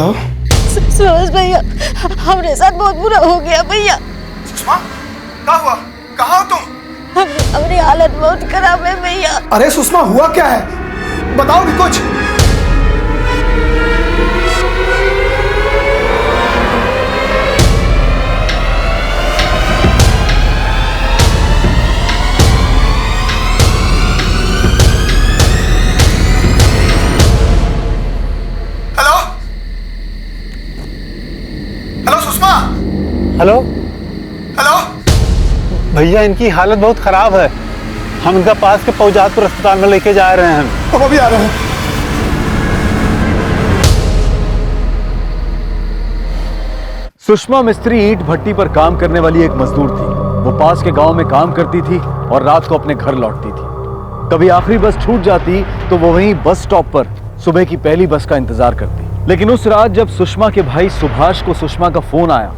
Hello सूरज भैया, हमारे साथ बहुत बुरा हो गया भैया। सुषमा, क्या हुआ? कहाँ हो तुम? हमारी हालत बहुत खराब है भैया। अरे सुषमा, हुआ क्या है? बताओगी कुछ? Hello hello Sushma. Hello hello भैया, इनकी हालत बहुत खराब है। हम इनका पास के पौजादपुर अस्पताल में लेके जा रहे हैं। हम अभी आ रहे हैं। सुषमा मिस्त्री ईंट भट्टी पर काम करने वाली एक मजदूर थी। वो पास के गांव में काम करती थी और रात को अपने घर लौटती थी। कभी आखिरी बस छूट जाती तो वो वहीं बस स्टॉप पर सुबह की पहली बस का इंतजार करती। लेकिन उस रात जब सुषमा के भाई सुभाष को सुषमा का फोन आया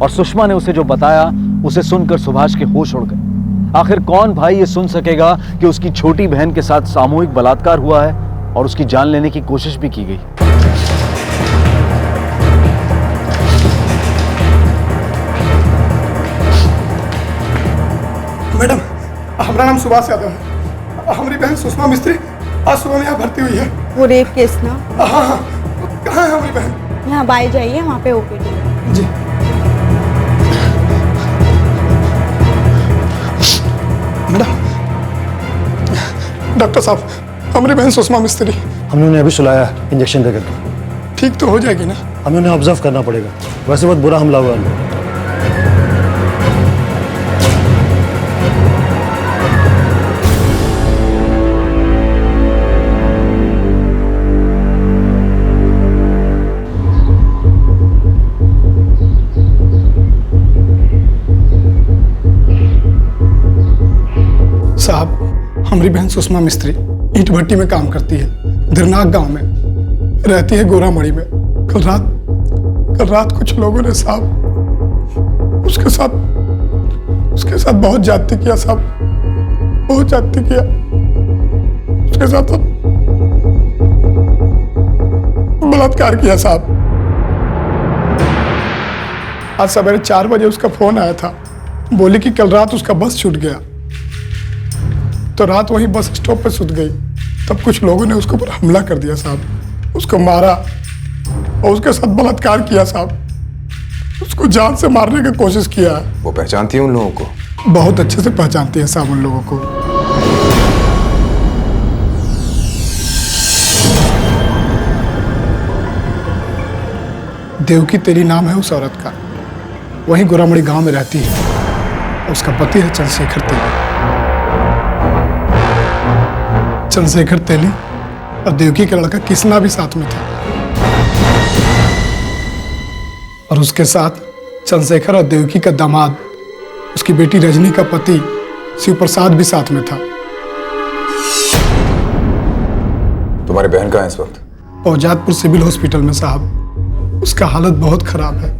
और सुषमा ने उसे जो बताया, उसे सुनकर सुभाष के होश उड़ गए। आखिर कौन भाई ये सुन सकेगा कि उसकी छोटी बहन के साथ सामूहिक बलात्कार हुआ है और उसकी जान लेने की कोशिश भी की गई। मैडम, हमारा नाम सुभाष यादव है। हमारी बहन सुषमा मिस्त्री आज सुबह में यहाँ भर्ती हुई है। वो रेप केस ना? हाँ हाँ, कहाँ है हमारी बहन? यहाँ बाई जाइए, वहाँ पे ओपीडी। जी। मैडम, डॉक्टर साहब, हमारी बहन सुषमा मिस्त्री। हमने उन्हें अभी सुलाया इंजेक्शन देकर। ठीक तो हो जाएगी ना? हमें उन्हें ऑब्जर्व करना पड़ेगा। वैसे बहुत बुरा हमला हुआ है। साहब, हमारी बहन सुषमा मिस्त्री ईंट भट्टी में काम करती है। धरनाक गांव में रहती है, गोरामड़ी में। कल रात कुछ लोगों ने साहब उसके साथ बहुत ज्यादती किया साहब, बहुत ज्यादती किया उसके साथ, बलात्कार किया साहब। आज सवेरे 4 बजे उसका फोन आया था, बोली कि कल रात उसका बस छूट गया, तो रात वहीं बस स्टॉप पे सुत गई। तब कुछ लोगों ने उसके ऊपर हमला कर दिया साहब, उसको मारा और उसके साथ बलात्कार किया साहब। उसको जान से मारने की कोशिश किया। वो पहचानती है उन लोगों को? बहुत अच्छे से पहचानती है साहब उन लोगों को। देवकी तेली नाम है उस औरत का, वहीं गोरामड़ी गांव में रहती है। उसका पति है चंद्रशेखर तेली। चंद्रशेखर तेली और देवकी का लड़का किसना भी साथ में था, और उसके साथ चंद्रशेखर और देवकी का दामाद, उसकी बेटी रजनी का पति शिव प्रसाद भी साथ में था। तुम्हारी बहन कहाँ है इस वक्त? पौजादपुर सिविल हॉस्पिटल में साहब, उसका हालत बहुत खराब है।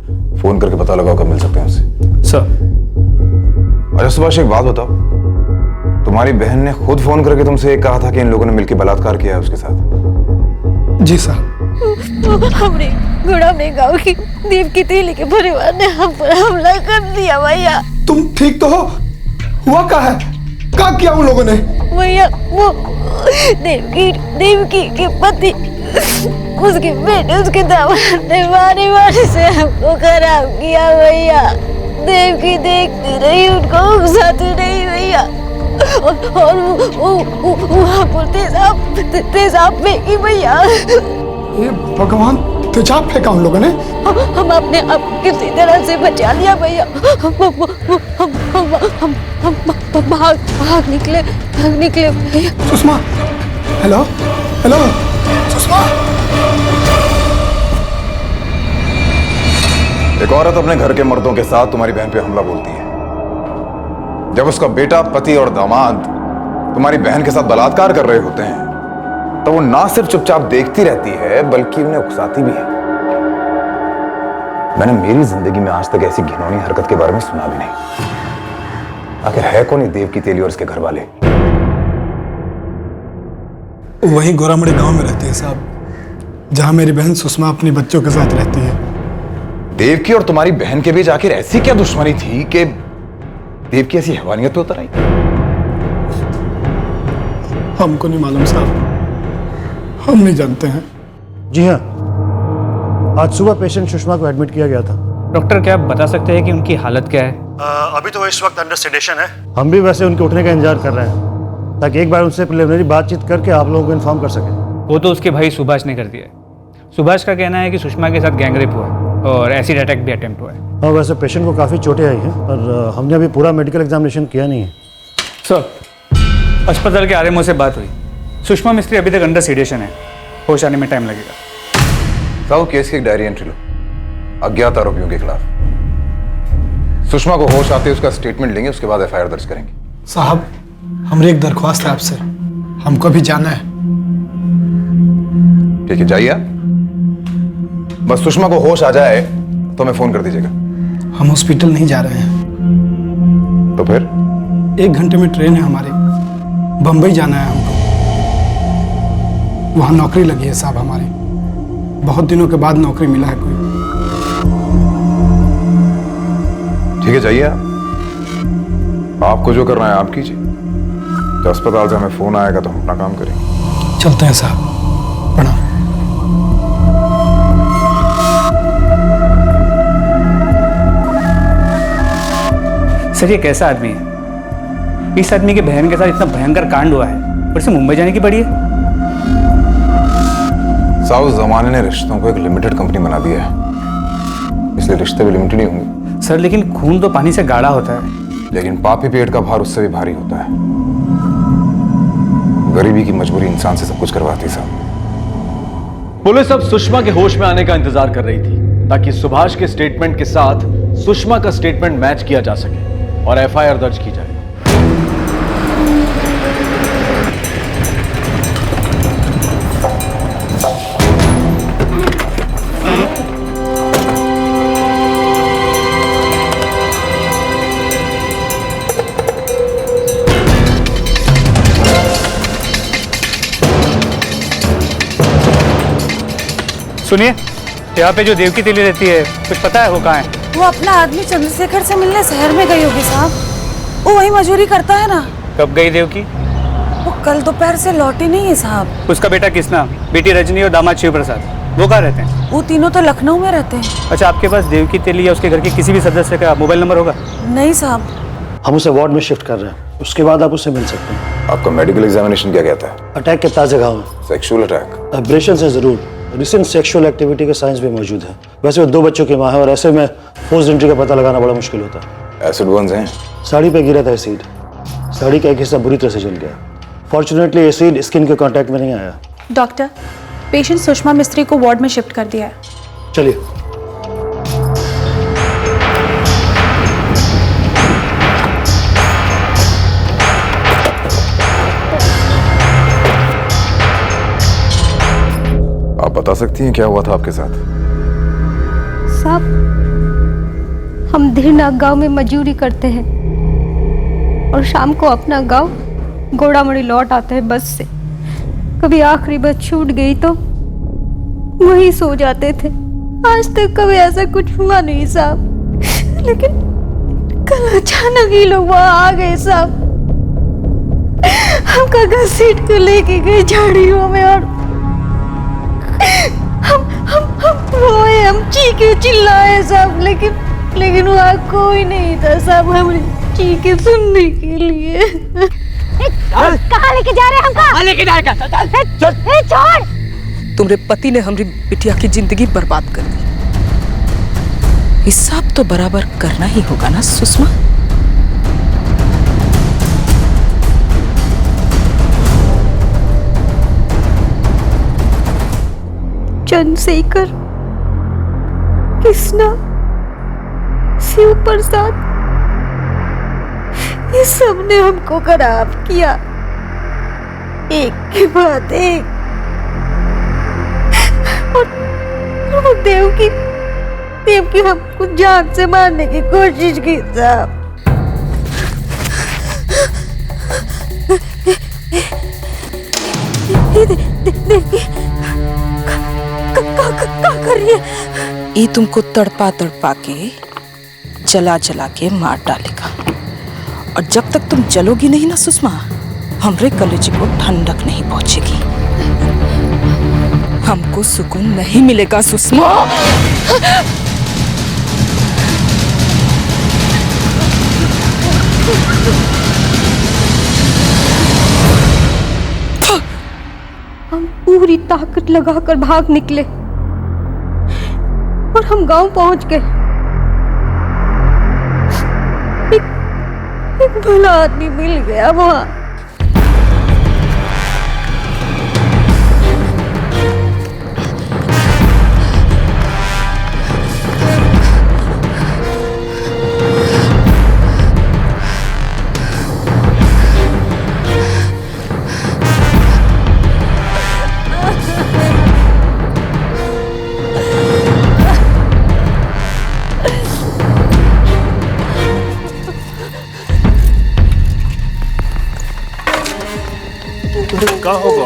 फोन करके पता लगाओ कब मिल सकते हैं उससे। सर। अच्छा सुभाष, एक बात बताओ, तुम्हारी बहन ने खुद फोन करके तुमसे कहा था कि इन लोगों ने मिलकर बलात्कार किया है उसके साथ? जी साहब। हमने गोरामड़ी गांव की देवकी तेली के परिवार ने हम पर हमला कर दिया भैया। तुम ठीक तो हो? हुआ क्या है? क्या किया उन लोगों ने? भैया, वो देवकी के पति, उसके बेटे, उसके दामाद ने मारी से हमको खराब किया भैया। देवकी देखती रही, उनको उकसाती रही भैया, और वहाँ पर तेजाब फेंकी भैया। ये भगवान, तेजाब फेंका उन लोगों ने? हम अपने आप किसी तरह से बचा लिया भैया। हम भाग निकले भैया। Sushma, hello hello Sushma. एक औरत अपने घर के मर्दों के साथ तुम्हारी बहन पे हमला बोलती है। जब उसका बेटा, पति और दामाद तुम्हारी बहन के साथ बलात्कार कर रहे होते हैं, तो वो ना सिर्फ चुपचाप देखती रहती है बल्कि उन्हें उकसाती भी है। मैंने मेरी जिंदगी में आज तक ऐसी घिनौनी हरकत के बारे में सुना भी नहीं। आखिर है कौन ये देवकी तेली और इसके घर वाले? वहीं गोरामड़ी गांव में रहते हैं साहब। जहां मेरी बहन सुषमा अपने बच्चों के साथ रहती है। देवकी और तुम्हारी बहन के बीच आखिर ऐसी क्या दुश्मनी थी कि देवकी ऐसी हैवानियत पे उतर आई? हमको नहीं मालूम साहब, हम नहीं जानते हैं। जी हाँ, आज सुबह पेशेंट सुषमा को एडमिट किया गया था। डॉक्टर, क्या आप बता सकते हैं कि उनकी हालत क्या है? अभी तो वो इस वक्त अंडर सेडेशन है। हम भी वैसे उनके उठने का इंतजार कर रहे हैं ताकि एक बार उनसे प्रिलिमिनरी बातचीत करके आप लोगों को इन्फॉर्म कर सकें। वो तो उसके भाई सुभाष ने कर दिया है। सुभाष का कहना है कि सुषमा के साथ गैंगरेप हुआ है और एसिड अटैक भी अटेम्प्ट हुआ है। हाँ, वैसे पेशेंट को काफ़ी चोटें आई हैं और हमने अभी पूरा मेडिकल एग्जामिनेशन किया नहीं है। सर, अस्पताल के आरएमओ से बात हुई। सुषमा मिस्त्री अभी तक अंडर सीडेशन है, होश आने में टाइम लगेगा। साहब, केस की एक डायरी एंट्री लो अज्ञात आरोपियों के खिलाफ। सुषमा को होश आते उसका स्टेटमेंट लेंगे, उसके बाद एफआईआर दर्ज करेंगे। साहब, हमारी एक दरख्वास्त है आपसे, हमको भी जाना है। ठीक है, जाइए आप। बस सुषमा को होश आ जाए तो हमें फोन कर दीजिएगा। हम हॉस्पिटल नहीं जा रहे हैं। तो फिर 1 घंटे में ट्रेन है हमारी, बंबई जाना है हमको। वहाँ नौकरी लगी है साहब हमारी, बहुत दिनों के बाद नौकरी मिला है कोई। ठीक है, जाइए आप। आपको जो करना है आप कीजिए। जब अस्पताल से हमें फोन आएगा तो हम अपना काम करेंगे। चलते हैं साहब, प्रणाम। सर, ये कैसा आदमी है? इस आदमी के बहन के साथ इतना भयंकर कांड हुआ है और इसे मुंबई जाने की पड़ी है। साहब, उस जमाने ने रिश्तों को एक लिमिटेड कंपनी बना दिया है, इसलिए रिश्ते भी लिमिटेड ही होंगे। सर, लेकिन खून तो पानी से गाढ़ा होता है। लेकिन पापी पेट का भार उससे भी भारी होता है। गरीबी की मजबूरी इंसान से सब कुछ करवाती है साहब। पुलिस अब सुषमा के होश में आने का इंतजार कर रही थी ताकि सुभाष के स्टेटमेंट के साथ सुषमा का स्टेटमेंट मैच किया जा सके और एफआईआर दर्ज की जाए। सुनिए, यहाँ पे जो देवकी तेली रहती है, कुछ पता है वो कहाँ है? वो अपना आदमी चंद्रशेखर से मिलने शहर में गई होगी साहब। वो वही मजदूरी करता है ना। कब गई देवकी? वो कल दोपहर से लौटी नहीं है साहब। उसका बेटा किसना, बेटी रजनी और दामाद शिव प्रसाद, वो कहाँ रहते हैं? वो तीनों तो लखनऊ में रहते हैं। अच्छा, आपके पास देवकी तेली या उसके घर के किसी भी सदस्य का मोबाइल नंबर होगा? नहीं साहब। हम उसे वार्ड में शिफ्ट कर रहे हैं, उसके बाद आप उससे मिल सकते हैं। आपका मेडिकल एग्जामिनेशन क्या कहता है? अटैक के ताज़े घाव हैं, सेक्सुअल अटैक? एब्रेशन से ज़रूर। रिसेंट सेक्सुअल एक्टिविटी के साइंस भी मौजूद है। वैसे वो 2 बच्चों की माँ है और ऐसे में फोर्स्ड एंट्री का पता लगाना बड़ा मुश्किल होता है। एसिड बर्न्स हैं? साड़ी पे गिरा था एसिड, साड़ी का एक हिस्सा बुरी तरह से जल गया। फॉर्चुनेटली एसिड स्किन के कांटेक्ट में नहीं आया। डॉक्टर, पेशेंट सुषमा मिस्त्री को वार्ड में शिफ्ट कर दिया है। चलिए। आप बता सकती हैं क्या हुआ था आपके साथ? साहब, हम धीरनाग गांव में मजदूरी करते हैं और शाम को अपना गांव गोड़ामड़ी लौट आते हैं बस से। कभी आखिरी बस छूट गई तो वहीं सो जाते थे। आज तक कभी ऐसा कुछ हुआ नहीं साहब, लेकिन कल अचानक ही लोग वहां आ गए साहब। हमका घसीट के लेके गए झाड़ियों में और हम रोए, हम चीखे चिल्लाए साहब, लेकिन वहाँ कोई नहीं था साहब हमारी चीखे सुनने के लिए। कहाँ लेके जा रहे हैं हमका? लेके जाएगा। छोड़। तुम्हारे पति ने हमारी बिटिया की जिंदगी बर्बाद कर दी। हिसाब तो बराबर करना ही होगा ना सुषमा। चंद्रशेखर, कृष्णा, शिव प्रसाद, ये सब ने हमको खराब किया, एक के बाद एक। और वो देवकी हमको जान से मारने की कोशिश की साहब। देवकी ये तुमको तड़पा तड़पा के जला जला के मार डालेगा। और जब तक तुम जलोगी नहीं ना सुषमा, हमरे कलेजे को ठंडक नहीं पहुंचेगी, हमको सुकून नहीं मिलेगा सुषमा। हम पूरी ताकत लगाकर भाग निकले और हम गांव पहुंच गए। एक भला आदमी मिल गया वहां। क्या होगा?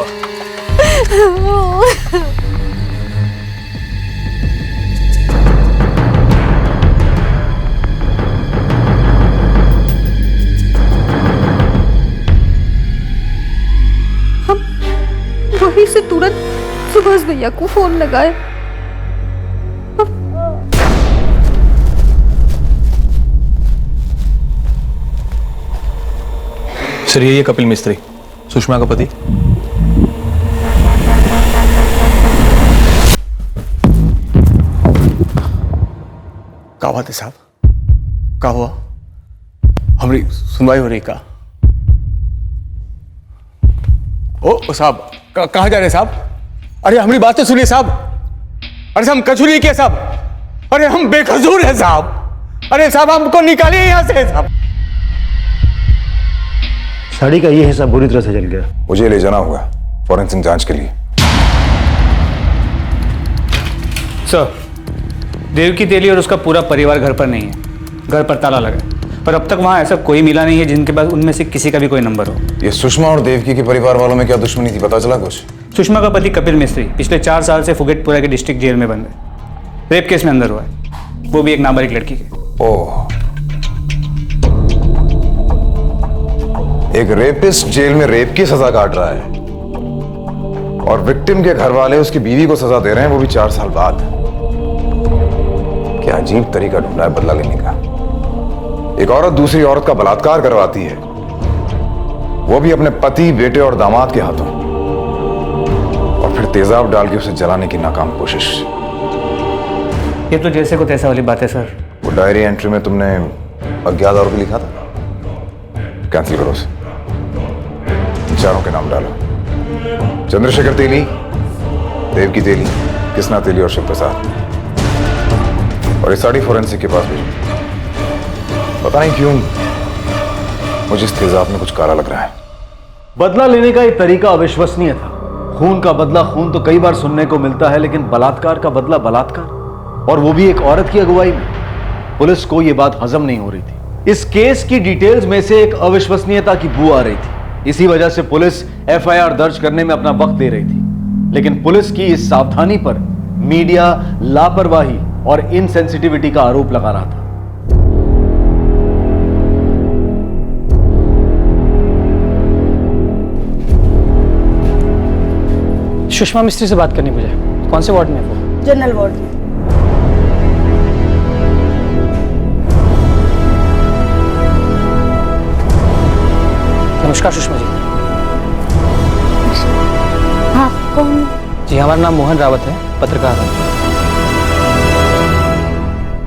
हम वहीं से तुरंत सुभाष भैया को फोन लगाए। सर ये कपिल मिस्त्री, सुषमा का पति। क्या बात है साहब? क्या हुआ? हमारी सुनवाई हो रही का? ओ साहब, कहाँ जा रहे हैं साहब? अरे हमारी बात तो सुनिए साहब। अरे हम कछु नहीं किया साहब। अरे हम बेकसूर हैं साहब। अरे साहब हमको निकालिए यहाँ से साहब। साड़ी का ये हिस्सा बुरी तरह से जल गया। मुझे ले जाना होगा फॉरेंसिक जांच के लिए। सर, देवकी तेली और उसका पूरा परिवार घर पर नहीं है। घर पर ताला लगा है, पर अब तक वहां ऐसा कोई मिला नहीं है जिनके पास उनमें से किसी का भी कोई नंबर हो। ये सुषमा और देवकी के परिवार वालों में क्या दुश्मनी थी, पता चला कुछ? सुषमा का पति कपिल मिस्त्री पिछले 4 साल से फुगेटपुरा के डिस्ट्रिक्ट जेल में बंद है। रेप केस में अंदर हुआ है, वो भी एक नाबालिग लड़की के। ओह, एक रेपिस्ट जेल में रेप की सजा काट रहा है और विक्टिम के घर वाले उसकी बीवी को सजा दे रहे हैं, वो भी 4 साल बाद। क्या अजीब तरीका ढूंढा है बदला लेने का। एक औरत दूसरी औरत का बलात्कार करवाती है, वो भी अपने पति, बेटे और दामाद के हाथों, और फिर तेजाब डाल के उसे जलाने की नाकाम कोशिश। ये तो जैसे को तैसा वाली बात है सर। वो डायरी एंट्री में तुमने अज्ञात आरोपी लिखा था, कैंसिल करो उसे। चारों के नाम डालो, चंद्रशेखर तेली, देवकी तेली, कृष्णा तेली और शिव प्रसाद। और ये साड़ी फॉरेंसिक के पास भेजो। पता नहीं क्यों मुझे इस तेजाब में कुछ काला लग रहा है। बदला लेने का एक तरीका अविश्वसनीय था। खून का बदला खून तो कई बार सुनने को मिलता है, लेकिन बलात्कार का बदला बलात्कार, और वो भी एक औरत की अगुवाई में। पुलिस को यह बात हजम नहीं हो रही थी। इस केस की डिटेल्स में से एक अविश्वसनीयता की बू आ रही थी। इसी वजह से पुलिस एफआईआर दर्ज करने में अपना वक्त दे रही थी। लेकिन पुलिस की इस सावधानी पर मीडिया लापरवाही और इनसेंसिटिविटी का आरोप लगा रहा था। सुषमा मिस्त्री से बात करनी मुझे। कौन से वार्ड में है वो? जनरल वार्ड में। नमस्कार सुषमा जी। आप कौन? जी हमारा नाम मोहन रावत है, पत्रकार हूँ।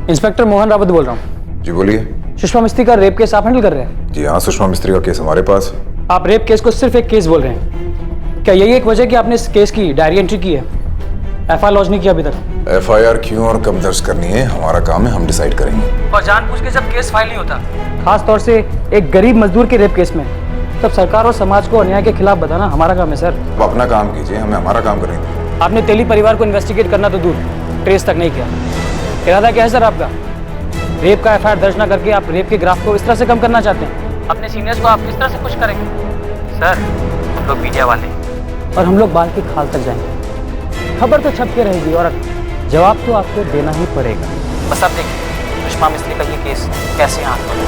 इंस्पेक्टर मोहन रावत बोल रहा हूँ। जी बोलिए। सुषमा मिस्त्री का रेप केस आप हैंडल कर रहे हैं? जी हाँ, सुषमा मिस्त्री का केस हमारे पास। आप रेप केस को सिर्फ एक केस बोल रहे हैं, क्या यही एक वजह कि आपने इस केस की डायरी एंट्री की है, एफआईआर लॉन्च नहीं किया अभी तक? एफआईआर क्यों और कब दर्ज करनी है हमारा काम है, हम डिसाइड करेंगे। और जानबूझ के जब केस फाइल नहीं होता, खास तौर से एक गरीब मजदूर के रेप केस में, तब सरकार और समाज को अन्याय के खिलाफ बताना हमारा काम है सर। आप अपना काम कीजिए, हमें हमारा काम करने दीजिए। आपने तेली परिवार को इन्वेस्टिगेट करना तो दूर, ट्रेस तक नहीं किया। इरादा क्या है सर आपका? रेप का एफआईआर दर्ज ना करके आप रेप के ग्राफ को इस तरह से कम करना चाहते हैं? अपने सीनियर्स को आप किस तरह से खुश करेंगे? सर हम लोग मीडिया वाले और हम लोग बाल की खाल तक जाएंगे। खबर तो छप के रहेगी और जवाब तो आपको देना ही पड़ेगा। बस आप देखिए सुषमा मिस्त्री का ये केस कैसे हाथ में।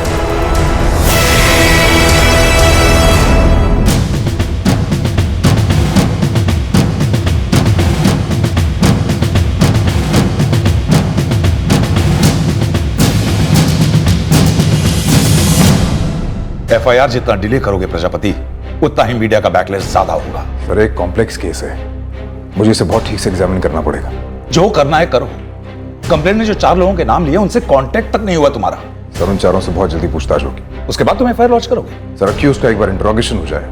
एफआईआर जितना डिले करोगे प्रजापति, उतना ही मीडिया का बैकलेस ज्यादा होगा। सर एक कॉम्प्लेक्स केस है, मुझे इसे बहुत ठीक से एग्जामिन करना पड़ेगा। जो करना है करो। कंप्लेंट में जो 4 लोगों के नाम लिए उनसे कांटेक्ट तक नहीं हुआ तुम्हारा। सर उन चारों से बहुत जल्दी पूछताछ होगी। उसके बाद तुम एफआईआर लॉन्च करोगे। सर अक्यूज का एक बार इंट्रोगेशन हो जाए,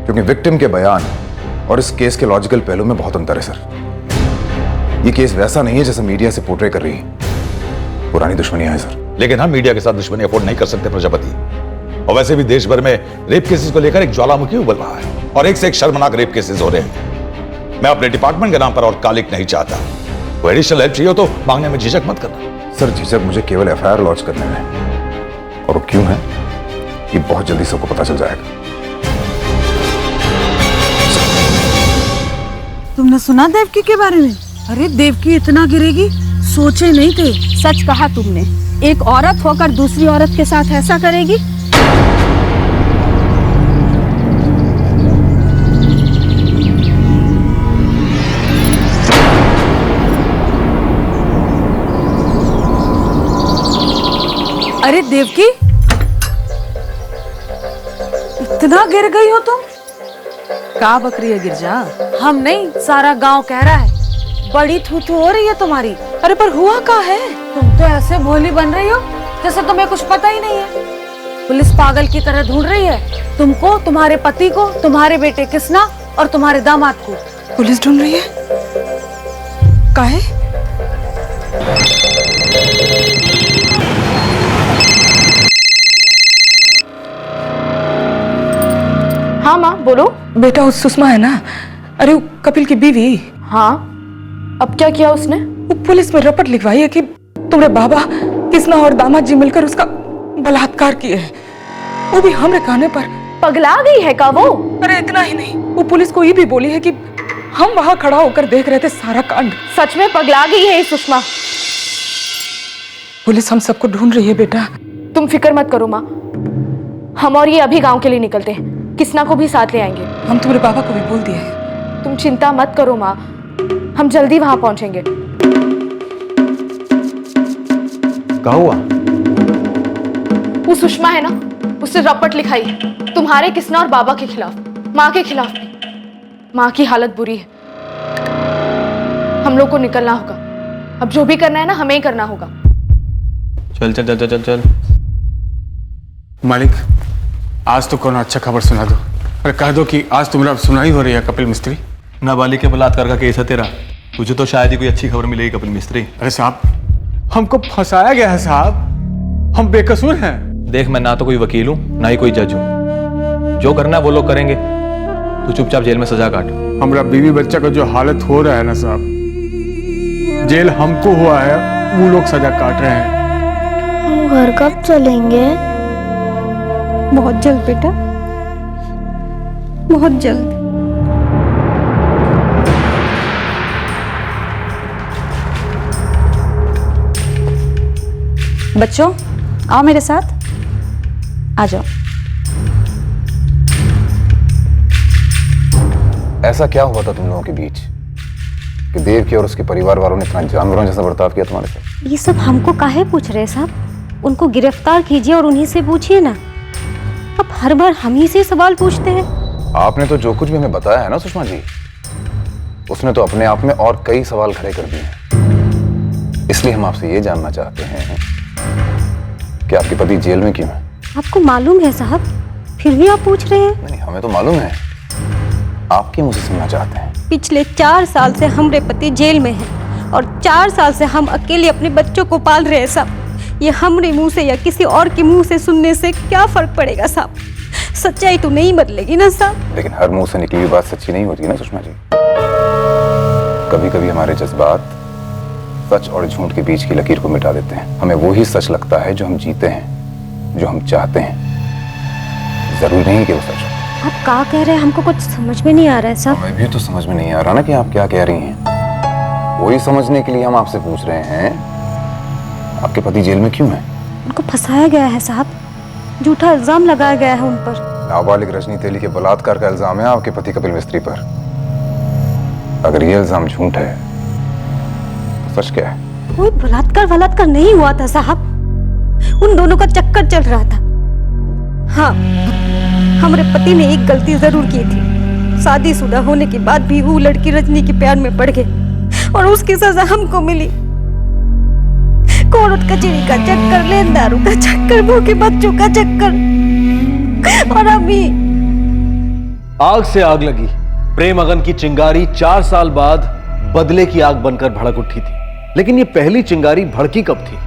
क्योंकि विक्टिम के बयान और इस केस के लॉजिकल पहलू में बहुत अंतर है सर। ये केस वैसा नहीं है जैसे मीडिया से पोर्ट्रे कर रही है। पुरानी दुश्मनियां हैं सर। लेकिन हम मीडिया के साथ दुश्मनी अफोर्ड नहीं कर सकते प्रजापति। और वैसे भी देश भर में रेप केसेस को लेकर एक ज्वालामुखी उबल रहा है और एक से एक शर्मनाक रेप केसेस हो रहे हैं। मैं अपने डिपार्टमेंट के नाम पर और कालिक नहीं चाहता। वो एडिशनल हेल्प चाहिए तो मांगने में झिझक मत करना। सर झिझक मुझे केवल एफआईआर लॉन्च करने में, और वो क्यों है ये बहुत जल्दी सबको पता चल जाएगा। तुमने सुना देवकी के बारे में? अरे देवकी इतना गिरेगी सोचे नहीं थे। सच कहा तुमने, एक औरत होकर दूसरी औरत के साथ ऐसा करेगी। अरे देवकी, इतना गिर गई हो तुम? का बकरी है गिरजा? हम नहीं, सारा गांव कह रहा है बड़ी थूथू हो रही है तुम्हारी। अरे पर हुआ का है? तुम तो ऐसे भोली बन रही हो जैसे तुम्हें कुछ पता ही नहीं है। पुलिस पागल की तरह ढूंढ रही है तुमको, तुम्हारे पति को, तुम्हारे बेटे किसना और तुम्हारे दामाद को। पुलिस ढूंढ रही है? काहे? हाँ माँ बोलो। बेटा उस सुषमा है ना, अरे वो कपिल की बीवी। हाँ, अब क्या किया उसने? वो पुलिस में रपट लिखवाई है कि तुम्हारे बाबा किसना और दामाद जी मिलकर उसका बलात्कार किए हैं, वो भी हमरे कहने पर। पगला गई है का वो? अरे इतना ही नहीं, वो पुलिस को ये भी बोली है कि हम वहां खड़ा होकर देख रहे थे सारा कांड। सच में पगला गई है ये सुषमा। पुलिस हम सबको ढूंढ रही है बेटा। तुम फिक्र मत करो माँ, हम और ये अभी गांव के लिए निकलते हैं, किसना को भी साथ ले आएंगे। हम तुम्हारे बाबा को भी बोल दिए हैं। तुम चिंता मत करो माँ, हम जल्दी वहां पहुंचेंगे। क्या हुआ? वो सुषमा है ना, उसने रपट लिखाई है तुम्हारे किसना और बाबा के खिलाफ, माँ के खिलाफ भी। माँ की हालत बुरी है, हम लोग को निकलना होगा। अब जो भी करना है ना हमें ही करना होगा। चल चल चल चल चल। मालिक आज तो कौन अच्छा खबर सुना दो, अरे कह दो कि आज तो मेरा सुनाई हो रही है कपिल मिस्त्री। नाबालिग के बलात्कार का केस है तेरा, तुझे तो शायद ही कोई अच्छी खबर मिलेगी कपिल मिस्त्री। अरे साहब हमको फंसाया गया है साहब, हम बेकसूर हैं। देख मैं ना तो कोई वकील हूँ ना ही कोई जज हूँ, जो करना है वो लोग करेंगे, तू चुपचाप जेल में सजा काट। हमारा बीवी बच्चा का जो हालत हो रहा है ना साहब, जेल हमको हुआ है, वो लोग सजा काट रहे हैं। हम घर कब चलेंगे? बहुत जल्द बेटा, बहुत जल्द। बच्चों आओ मेरे साथ, आ जाओ। ऐसा क्या हुआ था तुम लोगों के बीच कि देव की और उसके परिवार वालों ने इतना जानवरों जैसा बर्ताव किया तुम्हारे साथ? ये सब हमको काहे पूछ रहे साहब? उनको गिरफ्तार कीजिए और उन्हीं से पूछिए ना। अब हर बार हम ही से सवाल पूछते हैं। आपने तो जो कुछ भी हमें बताया है ना सुषमा जी, उसने तो अपने आप में और कई सवाल खड़े कर दिए हैं। इसलिए हम आपसे ये जानना चाहते हैं कि आपके पति जेल में क्यों है? आपको मालूम है साहब, फिर भी आप पूछ रहे हैं? नहीं, हमें तो मालूम है, आपके मुंह से सुनना चाहते हैं। पिछले 4 साल से हमारे पति जेल में हैं और 4 साल से हम अकेले अपने बच्चों को पाल रहे हैं साहब। ये हमारे मुंह से या किसी और के मुंह से सुनने से क्या फर्क पड़ेगा साहब? सच्चाई तो नहीं बदलेगी ना साहब। लेकिन हर मुंह से निकली हुई बात सच्ची नहीं होती ना सुषमा जी। कभी कभी हमारे जज्बात सच और झूठ के बीच की लकीर को मिटा देते हैं। हमें वो ही सच लगता है जो हम जीते हैं, जो हम चाहते हैं। जरूरी नहीं कि वो सच हो। आप क्या कह रहे हैं? हमको कुछ समझ में नहीं आ रहा है साहब। हमें भी तो समझ में नहीं आ रहा ना कि आप क्या कह रही हैं। वही समझने के लिए हम आपसे पूछ रहे हैं, आपके पति जेल में क्यों हैं? उनको फंसाया गया है साहब, झूठा इल्जाम लगाया गया है उन पर। नाबालिग रजनी तेली के बलात्कार का इल्जाम है आपके पति कपिल मिस्त्री पर। अगर ये इल्जाम झूठ है तो सच क्या है? कोई बलात्कार नहीं हुआ था साहब, उन दोनों का चक्कर चल रहा था। हाँ, हमारे पति ने एक गलती जरूर की थी, शादीशुदा होने के बाद भी वो लड़की रजनी के प्यार में पड़ गए और उसकी सजा हमको मिली। कोर्ट कचहरी का चक्कर, लेनदारों का चक्कर, भूखे बच्चों का चक्कर, और अभी आग से आग लगी। प्रेम अगन की चिंगारी 4 साल बाद बदले की आग बनकर भड़क उठी थी, लेकिन ये पहली चिंगारी भड़की कब थी?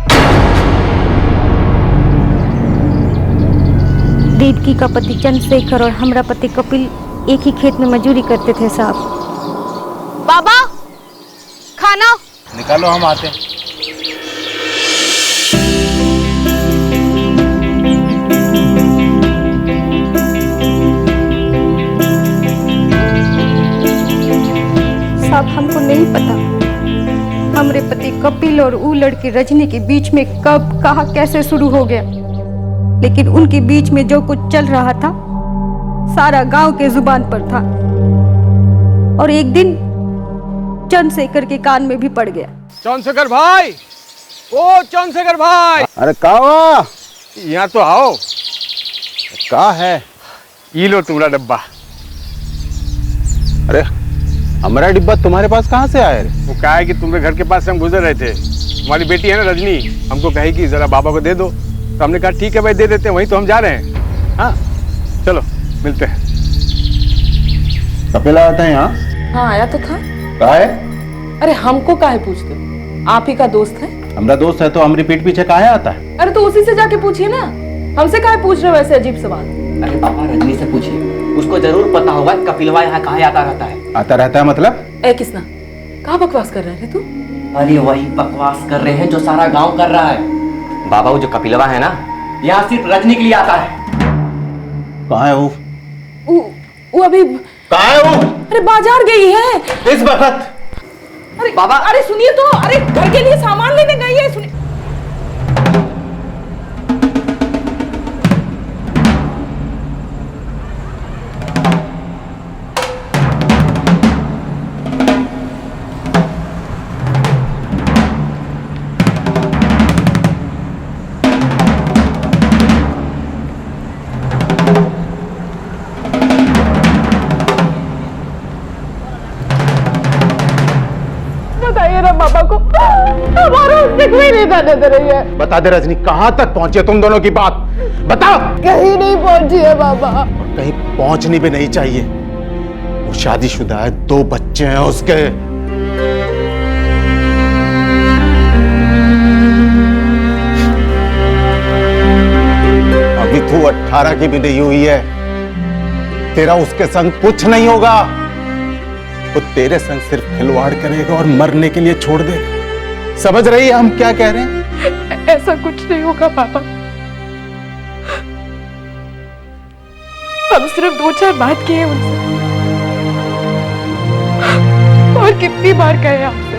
देवकी का पति चंद्रशेखर और हमारा पति कपिल एक ही खेत में मजदूरी करते थे साहब। बाबा खाना निकालो, हम आते हैं। साहब हमको नहीं पता हमारे पति कपिल और वो लड़की रजनी के बीच में कब कहा कैसे शुरू हो गया, लेकिन उनके बीच में जो कुछ चल रहा था सारा गांव के जुबान पर था और एक दिन चंद्रशेखर के कान में भी पड़ गया। चंद्रशेखर भाई, ओ चंद्रशेखर भाई, अरे कहा यहाँ तो आओ। का है? ये लो तुम्हारा डब्बा। अरे हमारा डिब्बा तुम्हारे पास कहाँ से आया? वो क्या है कि तुम्हारे घर के पास से हम गुजर रहे थे, तुम्हारी बेटी है ना रजनी, हमको कही कि जरा बाबा को दे दो, तो हमने कहा ठीक है भाई दे देते हैं, वहीं तो हम जा रहे हैं। हाँ चलो मिलते हैं। कपिल आया था यहाँ? हाँ आया तो था। कहा है? अरे हमको काहे पूछते, आप ही का दोस्त है। हमारा दोस्त है तो हमारी पीठ पीछे काहे आता है? अरे तो उसी से जाके पूछिए ना, हमसे काहे पूछ रहे हो वैसे अजीब सवाल। अरे पापा रजनी से पूछिए, उसको जरूर पता होगा कपिलवा यहाँ कहाँ आता रहता है। आता रहता है मतलब? ए किसना, कहाँ बकवास कर रहे थे तू? अरे वही बकवास कर रहे हैं जो सारा गांव कर रहा है। बाबा वो जो कपिलवा है ना, यहाँ सिर्फ रजनी के लिए आता है। कहाँ है वो अभी कहाँ है वो? अरे बाजार गई है इस वक्त। अरे बाबा, अरे सुनिए तो, अरे घर के लिए सामान लेने गई है, सुनिए। पापा को हमारा उससे कोई नहीं जाने दे रही है। बता दे रजनी, कहाँ तक पहुंचे तुम दोनों की बात? बताओ। कहीं नहीं पहुंची है बाबा। और कहीं पहुंचनी भी नहीं चाहिए। वो शादीशुदा है, 2 बच्चे हैं उसके। अभी तू 18 की भी नहीं हुई है, तेरा उसके संग कुछ नहीं होगा। वो तेरे संग सिर्फ खिलवाड़ करेगा और मरने के लिए छोड़ देगा। समझ रही है हम क्या कह रहे हैं? ऐसा कुछ नहीं होगा पापा, हम सिर्फ 2-4 बात किए उनसे, और कितनी बार कहे आपसे।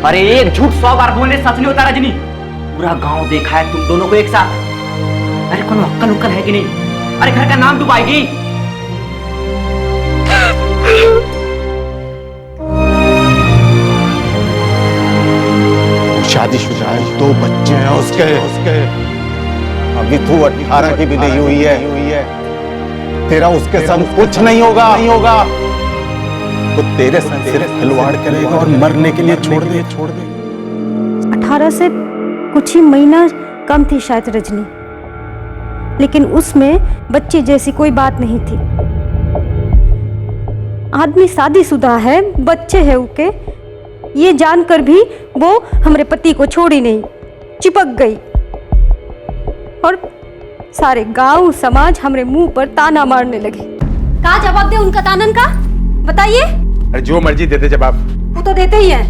अरे एक झूठ 100 बार बोलने सच नहीं होता रजनी। पूरा गांव देखा है तुम दोनों को एक साथ। अरे कौन अक्कल उक्कल है कि नहीं? अरे घर का नाम डुबाएगी। शादीशुदा है, 2 बच्चे हैं उसके। अभी तू 18 की भी नहीं हुई है, तेरा उसके संग कुछ नहीं होगा। वो तेरे संग सिर्फ खिलवाड़ करेगा और मरने के लिए छोड़ दे। 18 से कुछ ही महीना कम थी शायद रजनी, लेकिन उसमें बच्चे जैसी कोई बात नहीं थी। आदमी शादीशुदा है, बच्चे हैं उनके, ये जानकर भी वो हमारे पति को छोड़ी नहीं, चिपक गई और सारे गांव समाज हमारे मुंह पर ताना मारने लगे। क्या जवाब दे उनका तानन का, बताइए। अरे जो मर्जी देते जवाब। वो तो देते ही हैं,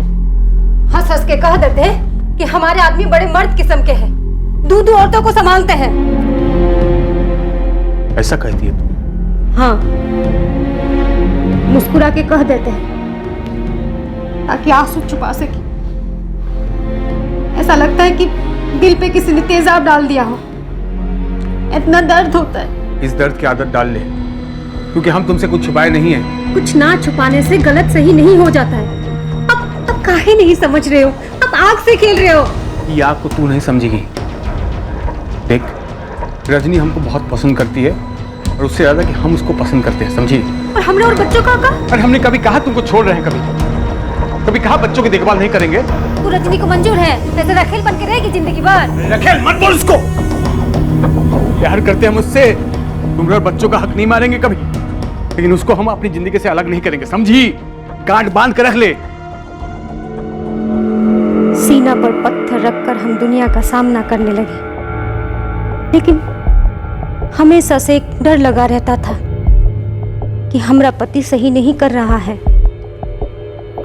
हंस हंस के कह देते हैं कि हमारे आदमी बड़े मर्द किस्म के हैं, 2 औरतों को संभालते हैं। ऐसा कहती है तू? हाँ, मुस्कुरा के कह देते हैं ताकि आंसू छुपा सके। ऐसा लगता है कि दिल पे किसी ने तेजाब डाल दिया हो। इतना दर्द होता है। इस दर्द की आदत डाल ले, क्योंकि हम तुमसे कुछ छुपाए नहीं है। कुछ ना छुपाने से गलत सही नहीं हो जाता है। अब काहे नहीं समझ रहे हो? अब आग से खेल रहे हो। ये आग को तू नहीं समझेगी। देख, रजनी हमको बहुत पसंद करती है और उससे ज्यादा कि हम उसको पसंद करते हैं, समझी? और हमने और बच्चों का कहा? अरे हमने कभी कहा तुमको छोड़ रहे हैं? कभी कहा बच्चों की देखभाल नहीं करेंगे? वो रजनी को मंजूर है, ऐसे रखेल बन के रहेगी जिंदगी भर। रखेल मत बोल उसको। प्यार करते हैं मुझसे, तुम्हारे बच्चों का हक नहीं मारेंगे कभी, लेकिन उसको हम अपनी जिंदगी से अलग नहीं करेंगे, समझी? गांठ बांध कर रख ले। सीना पर पत्थर रखकर हम दुनिया का सामना करने लगे, लेकिन हमेशा से एक डर लगा रहता था कि हमारा पति सही नहीं कर रहा है,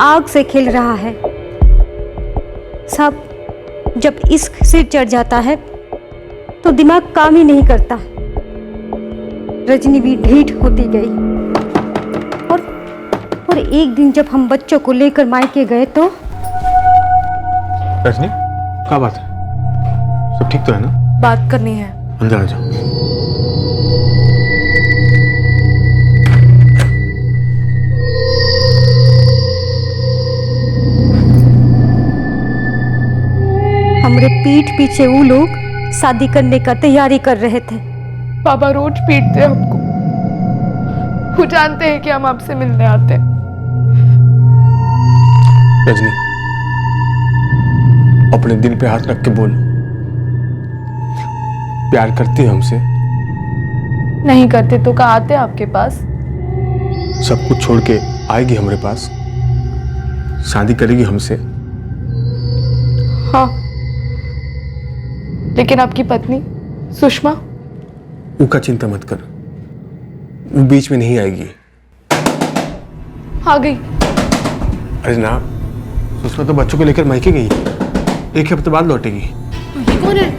आग से खेल रहा है। साहब, जब इश्क सिर चढ़ जाता है तो दिमाग काम ही नहीं करता। रजनी भी ढीठ होती गई और एक दिन जब हम बच्चों को लेकर मायके गए तो रजनी, क्या बात है? सब ठीक तो है ना? बात करनी है। अंदर आ जाओ। हमारे पीठ पीछे वो लोग शादी करने का तैयारी कर रहे थे। पापा रोज पीटते हमको। वो जानते हैं कि हम आपसे मिलने आते हैं। रजनी, अपने दिल पे हाथ रख के बोल, प्यार करती है हमसे? नहीं करते तो कहाँ आते आपके पास? सब कुछ छोड़ के आएगी हमारे पास, शादी करेगी हमसे? हाँ, लेकिन आपकी पत्नी सुषमा? उसका चिंता मत कर, वो बीच में नहीं आएगी। आ गई। अरे ना, सुषमा तो बच्चों को लेकर मायके गई, एक हफ्ते बाद लौटेगी। ये कौन है?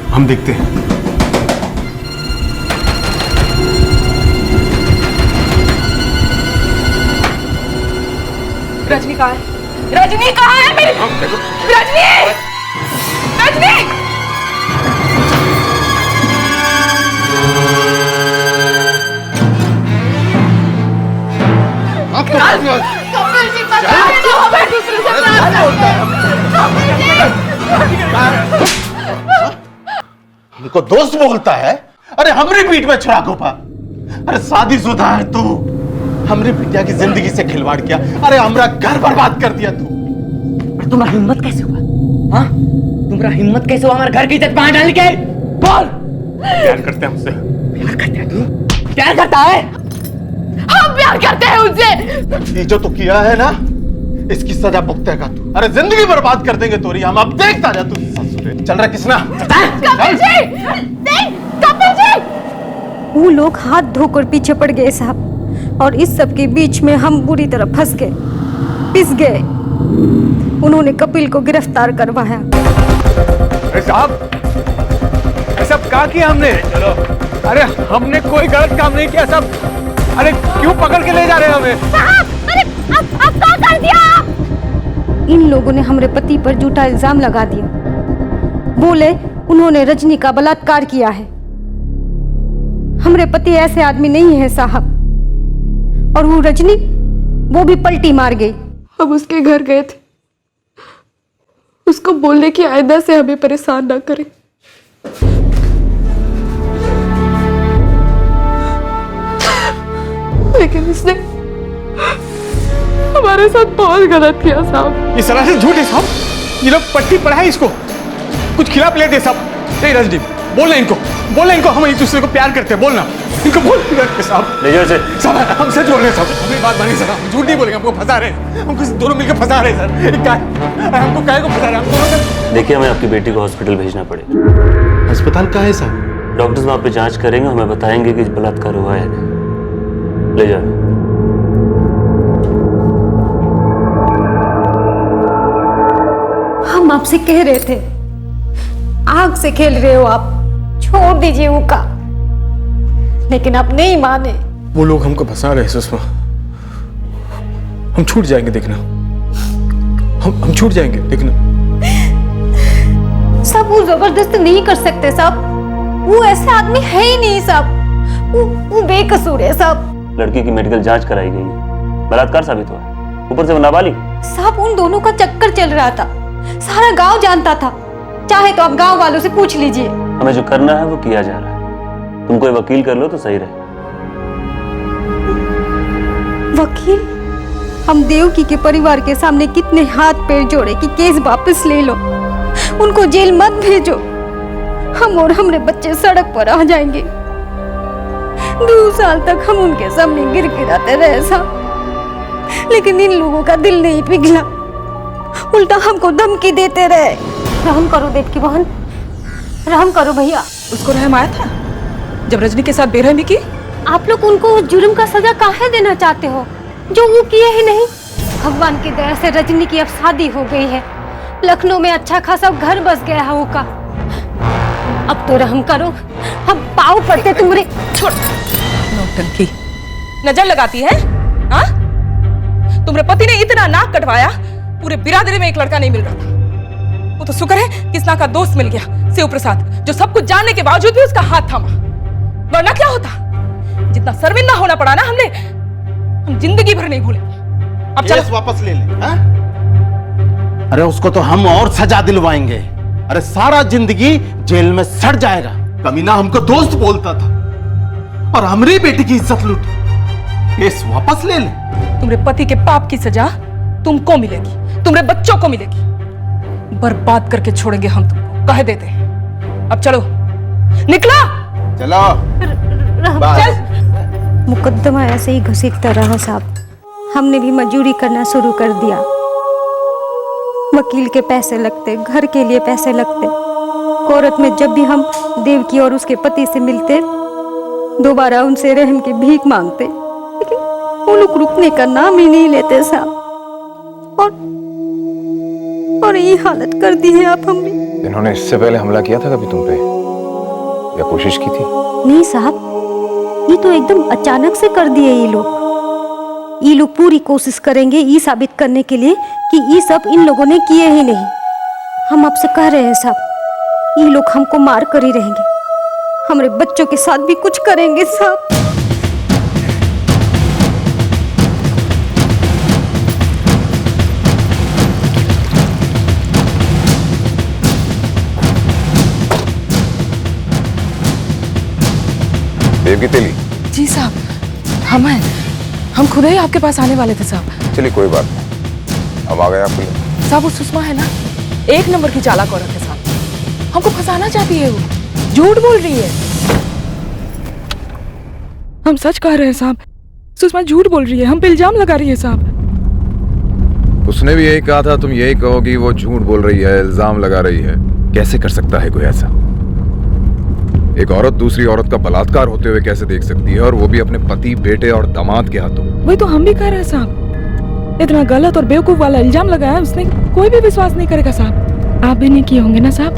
हम देखते हैं। रजनी कहाँ है? रजनी कहाँ है मेरी? रजनी! रजनी! कपिल जी, पता है तो हमें दूसरे से प्यार करते हैं। हमको दोस्त बोलता है? अरे हमरी पीठ में छुरा गोपा। अरे शादीशुदा है तू, हमरी बिटिया की जिंदगी से खिलवाड़ किया। अरे हमारा घर बर्बाद कर दिया तू। तुम्हारा हिम्मत कैसे हुआ? हाँ, तुम्हारा हिम्मत कैसे हुआ हमारे घर की इज्जत बाहर डाल के? बोल। प्यार करते हैं हमसे? प्यार करते है तू? प्यार करता है? हम प्यार करते हैं उनसे। ये जो तू किया है ना, इसकी सजा भुगतेगा तू। अरे जिंदगी बर्बाद कर देंगे तोरी हम। अब देखता जा तू। चल रहा किसना? कपिल जी! नहीं, कपिल जी! वो लोग हाथ धोकर पीछे पड़ गए साहब, और इस सब के बीच में हम बुरी तरह फंस गए, पिस गए। उन्होंने कपिल को गिरफ्तार करवाया। अरे साहब, ये सब क्या किया हमने? अरे हमने कोई गलत काम नहीं किया साहब। अरे क्यों पकड़ के ले जा रहे हैं हमें? अरे अब क्या कर दिया? इन लोगों ने हमारे पति पर झूठा इल्जाम लगा दिया। बोले उन्होंने रजनी का बलात्कार किया है। हमारे पति ऐसे आदमी नहीं है साहब। और वो रजनी, वो भी पलटी मार गई। हम उसके घर गए थे, उसको बोलने की आइंदा से हमें परेशान ना करें। लेकिन इसने हमारे साथ बहुत गलत किया साहब। ये सरासर झूठ है साहब। ये लोग पट्टी पढ़ाए इसको, कुछ खिला पिला दे साहब। नहीं रजनी, बोलना इनको हम एक दूसरे को प्यार करते हैं, बोलना इनको, बोल साहब। ले जाओ इसे। साहब हम सच बोल रहे हैं साहब, हमें बात मानिए सर, हम झूठ नहीं बोलेंगे, हमको फंसा रहे हैं, हम किसी दोनों मिलकर फंसा रहे हैं सर। हमको काहे को फंसा रहे हैं हम दोनों? देखिए, हमें आपकी बेटी को हॉस्पिटल भेजना पड़ेगा। अस्पताल कहाँ है साहब? डॉक्टर्स वहाँ पे जांच करेंगे, हमें बताएंगे कि बलात्कार हुआ है। ले जाओ। हम आपसे कह रहे थे, आग से खेल रहे हो आप, छोड़ दीजिए उनका, लेकिन आप नहीं माने। वो लोग हमको फंसा रहे हैं सुषमा, हम छूट जाएंगे देखना, हम छूट जाएंगे देखना। साहब वो जबरदस्ती नहीं कर सकते साहब, वो ऐसे आदमी है ही नहीं साहब, वो बेकसूर है साहब। लड़की की मेडिकल जांच कराई गई है, बलात्कार साबित हुआ है, ऊपर से वो नाबालिग। साहब उन दोनों का चक्कर चल रहा था, सारा गांव जानता था, चाहे तो आप गांव वालों से पूछ लीजिए। हमें जो करना है वो किया जा रहा है, तुम कोई वकील कर लो तो सही रहे। वकील? हम देवकी के परिवार के सामने कितने हाथ पैर जोड़े कि केस वापस ले लो, उनको जेल मत भेजो, हम और हमारे बच्चे सड़क पर आ जाएंगे। 2 साल तक हम उनके सामने गिर गिराते रहे साहब, लेकिन इन लोगों का दिल नहीं पिघला, उल्टा हमको धमकी देते रहे। रहम करो देवकी बहन, रहम करो भैया। उसको रहम आया था जब रजनी के साथ बेरहमी की? आप लोग उनको उस जुर्म का सजा काहे देना चाहते हो जो वो किए ही नहीं? भगवान की दया से रजनी की अब शादी हो गई है, लखनऊ में अच्छा खासा घर बस गया है वो का। अब तो रहम करो, हम पाँव पड़ते तुम्हारे। छोड़, नौटंकी नजर लगाती है। हाँ, तुम्हारे पति ने इतना नाक कटवाया, पूरे बिरादरी में एक लड़का नहीं मिल रहा था। वो तो शुक्र है किसना का दोस्त मिल गया, शिव प्रसाद, जो सब कुछ जानने के बावजूद भी उसका हाथ थामा, वरना क्या होता? जितना शर्मिंदा होना पड़ा ना हमने, हम जिंदगी भर नहीं भूलेंगे। अब चलो वापस ले ले। हा? अरे उसको तो हम और सजा दिलवाएंगे, अरे सारा जिंदगी जेल में सड़ जाएगा। कमीना हमको दोस्त बोलता था और हमारी बेटी की इज्जत लूटी। केस वापस ले ले। तुम्हारे पति के पाप की सजा तुमको मिलेगी, तुम्हारे बच्चों को मिलेगी। बर्बाद करके छोड़ेंगे हम तुमको, कह देते हैं। अब चलो, निकला। चलो चल। मुकद्दमा ऐसे ही घसीटता रहा साहब, हमने भी मजदूरी करना शुरू कर दिया। वकील के पैसे लगते, घर के लिए पैसे लगते। कोर्ट में जब भी हम देवकी और उसके पति से मिलते, दोबारा उनसे रहम की भीख मांगते, लेकिन वो लोग रुकने का नाम ही नहीं लेते साहब। और ये हालत कर दी है आप हम भी। इन्होंने इससे पहले हमला किया था कभी तुम पे, या कोशिश की थी? नहीं साहब, ये तो एकदम अचानक से कर दिए ये लोग। ये लोग पूरी कोशिश करेंगे ये साबित करने के लिए कि ये सब इन लोगों ने किए ही नहीं। हम आपसे कह रहे हैं साहब, ये लोग हमको मार कर ही रहेंगे, हमारे बच्चों के साथ भी कुछ करेंगे साहब। देवकी तेली? जी साहब, हम खुद ही आपके पास आने वाले थे साहब। चलिए कोई बात नहीं, हम आ गए आपके लिए। साहब वो सुषमा है ना, 1 नंबर की चालाक औरत है साहब, हमको फंसाना चाहती है, वो झूठ बोल रही है। हम सच कह रहे हैं साहब, सुषमा झूठ बोल रही है, हम पे इल्जाम लगा रही है साहब। उसने भी यही कहा था, तुम यही कहोगी वो झूठ बोल रही है, इल्जाम लगा रही है। कैसे कर सकता है कोई ऐसा? एक औरत दूसरी औरत का बलात्कार होते हुए कैसे देख सकती है, और वो भी अपने पति, बेटे और दामाद के हाथों? वही तो हम भी कह रहे हैं साहब, इतना गलत और बेवकूफ वाला इल्जाम लगाया उसने, कोई भी विश्वास नहीं करेगा साहब। आप भी नहीं किए होंगे ना साहब?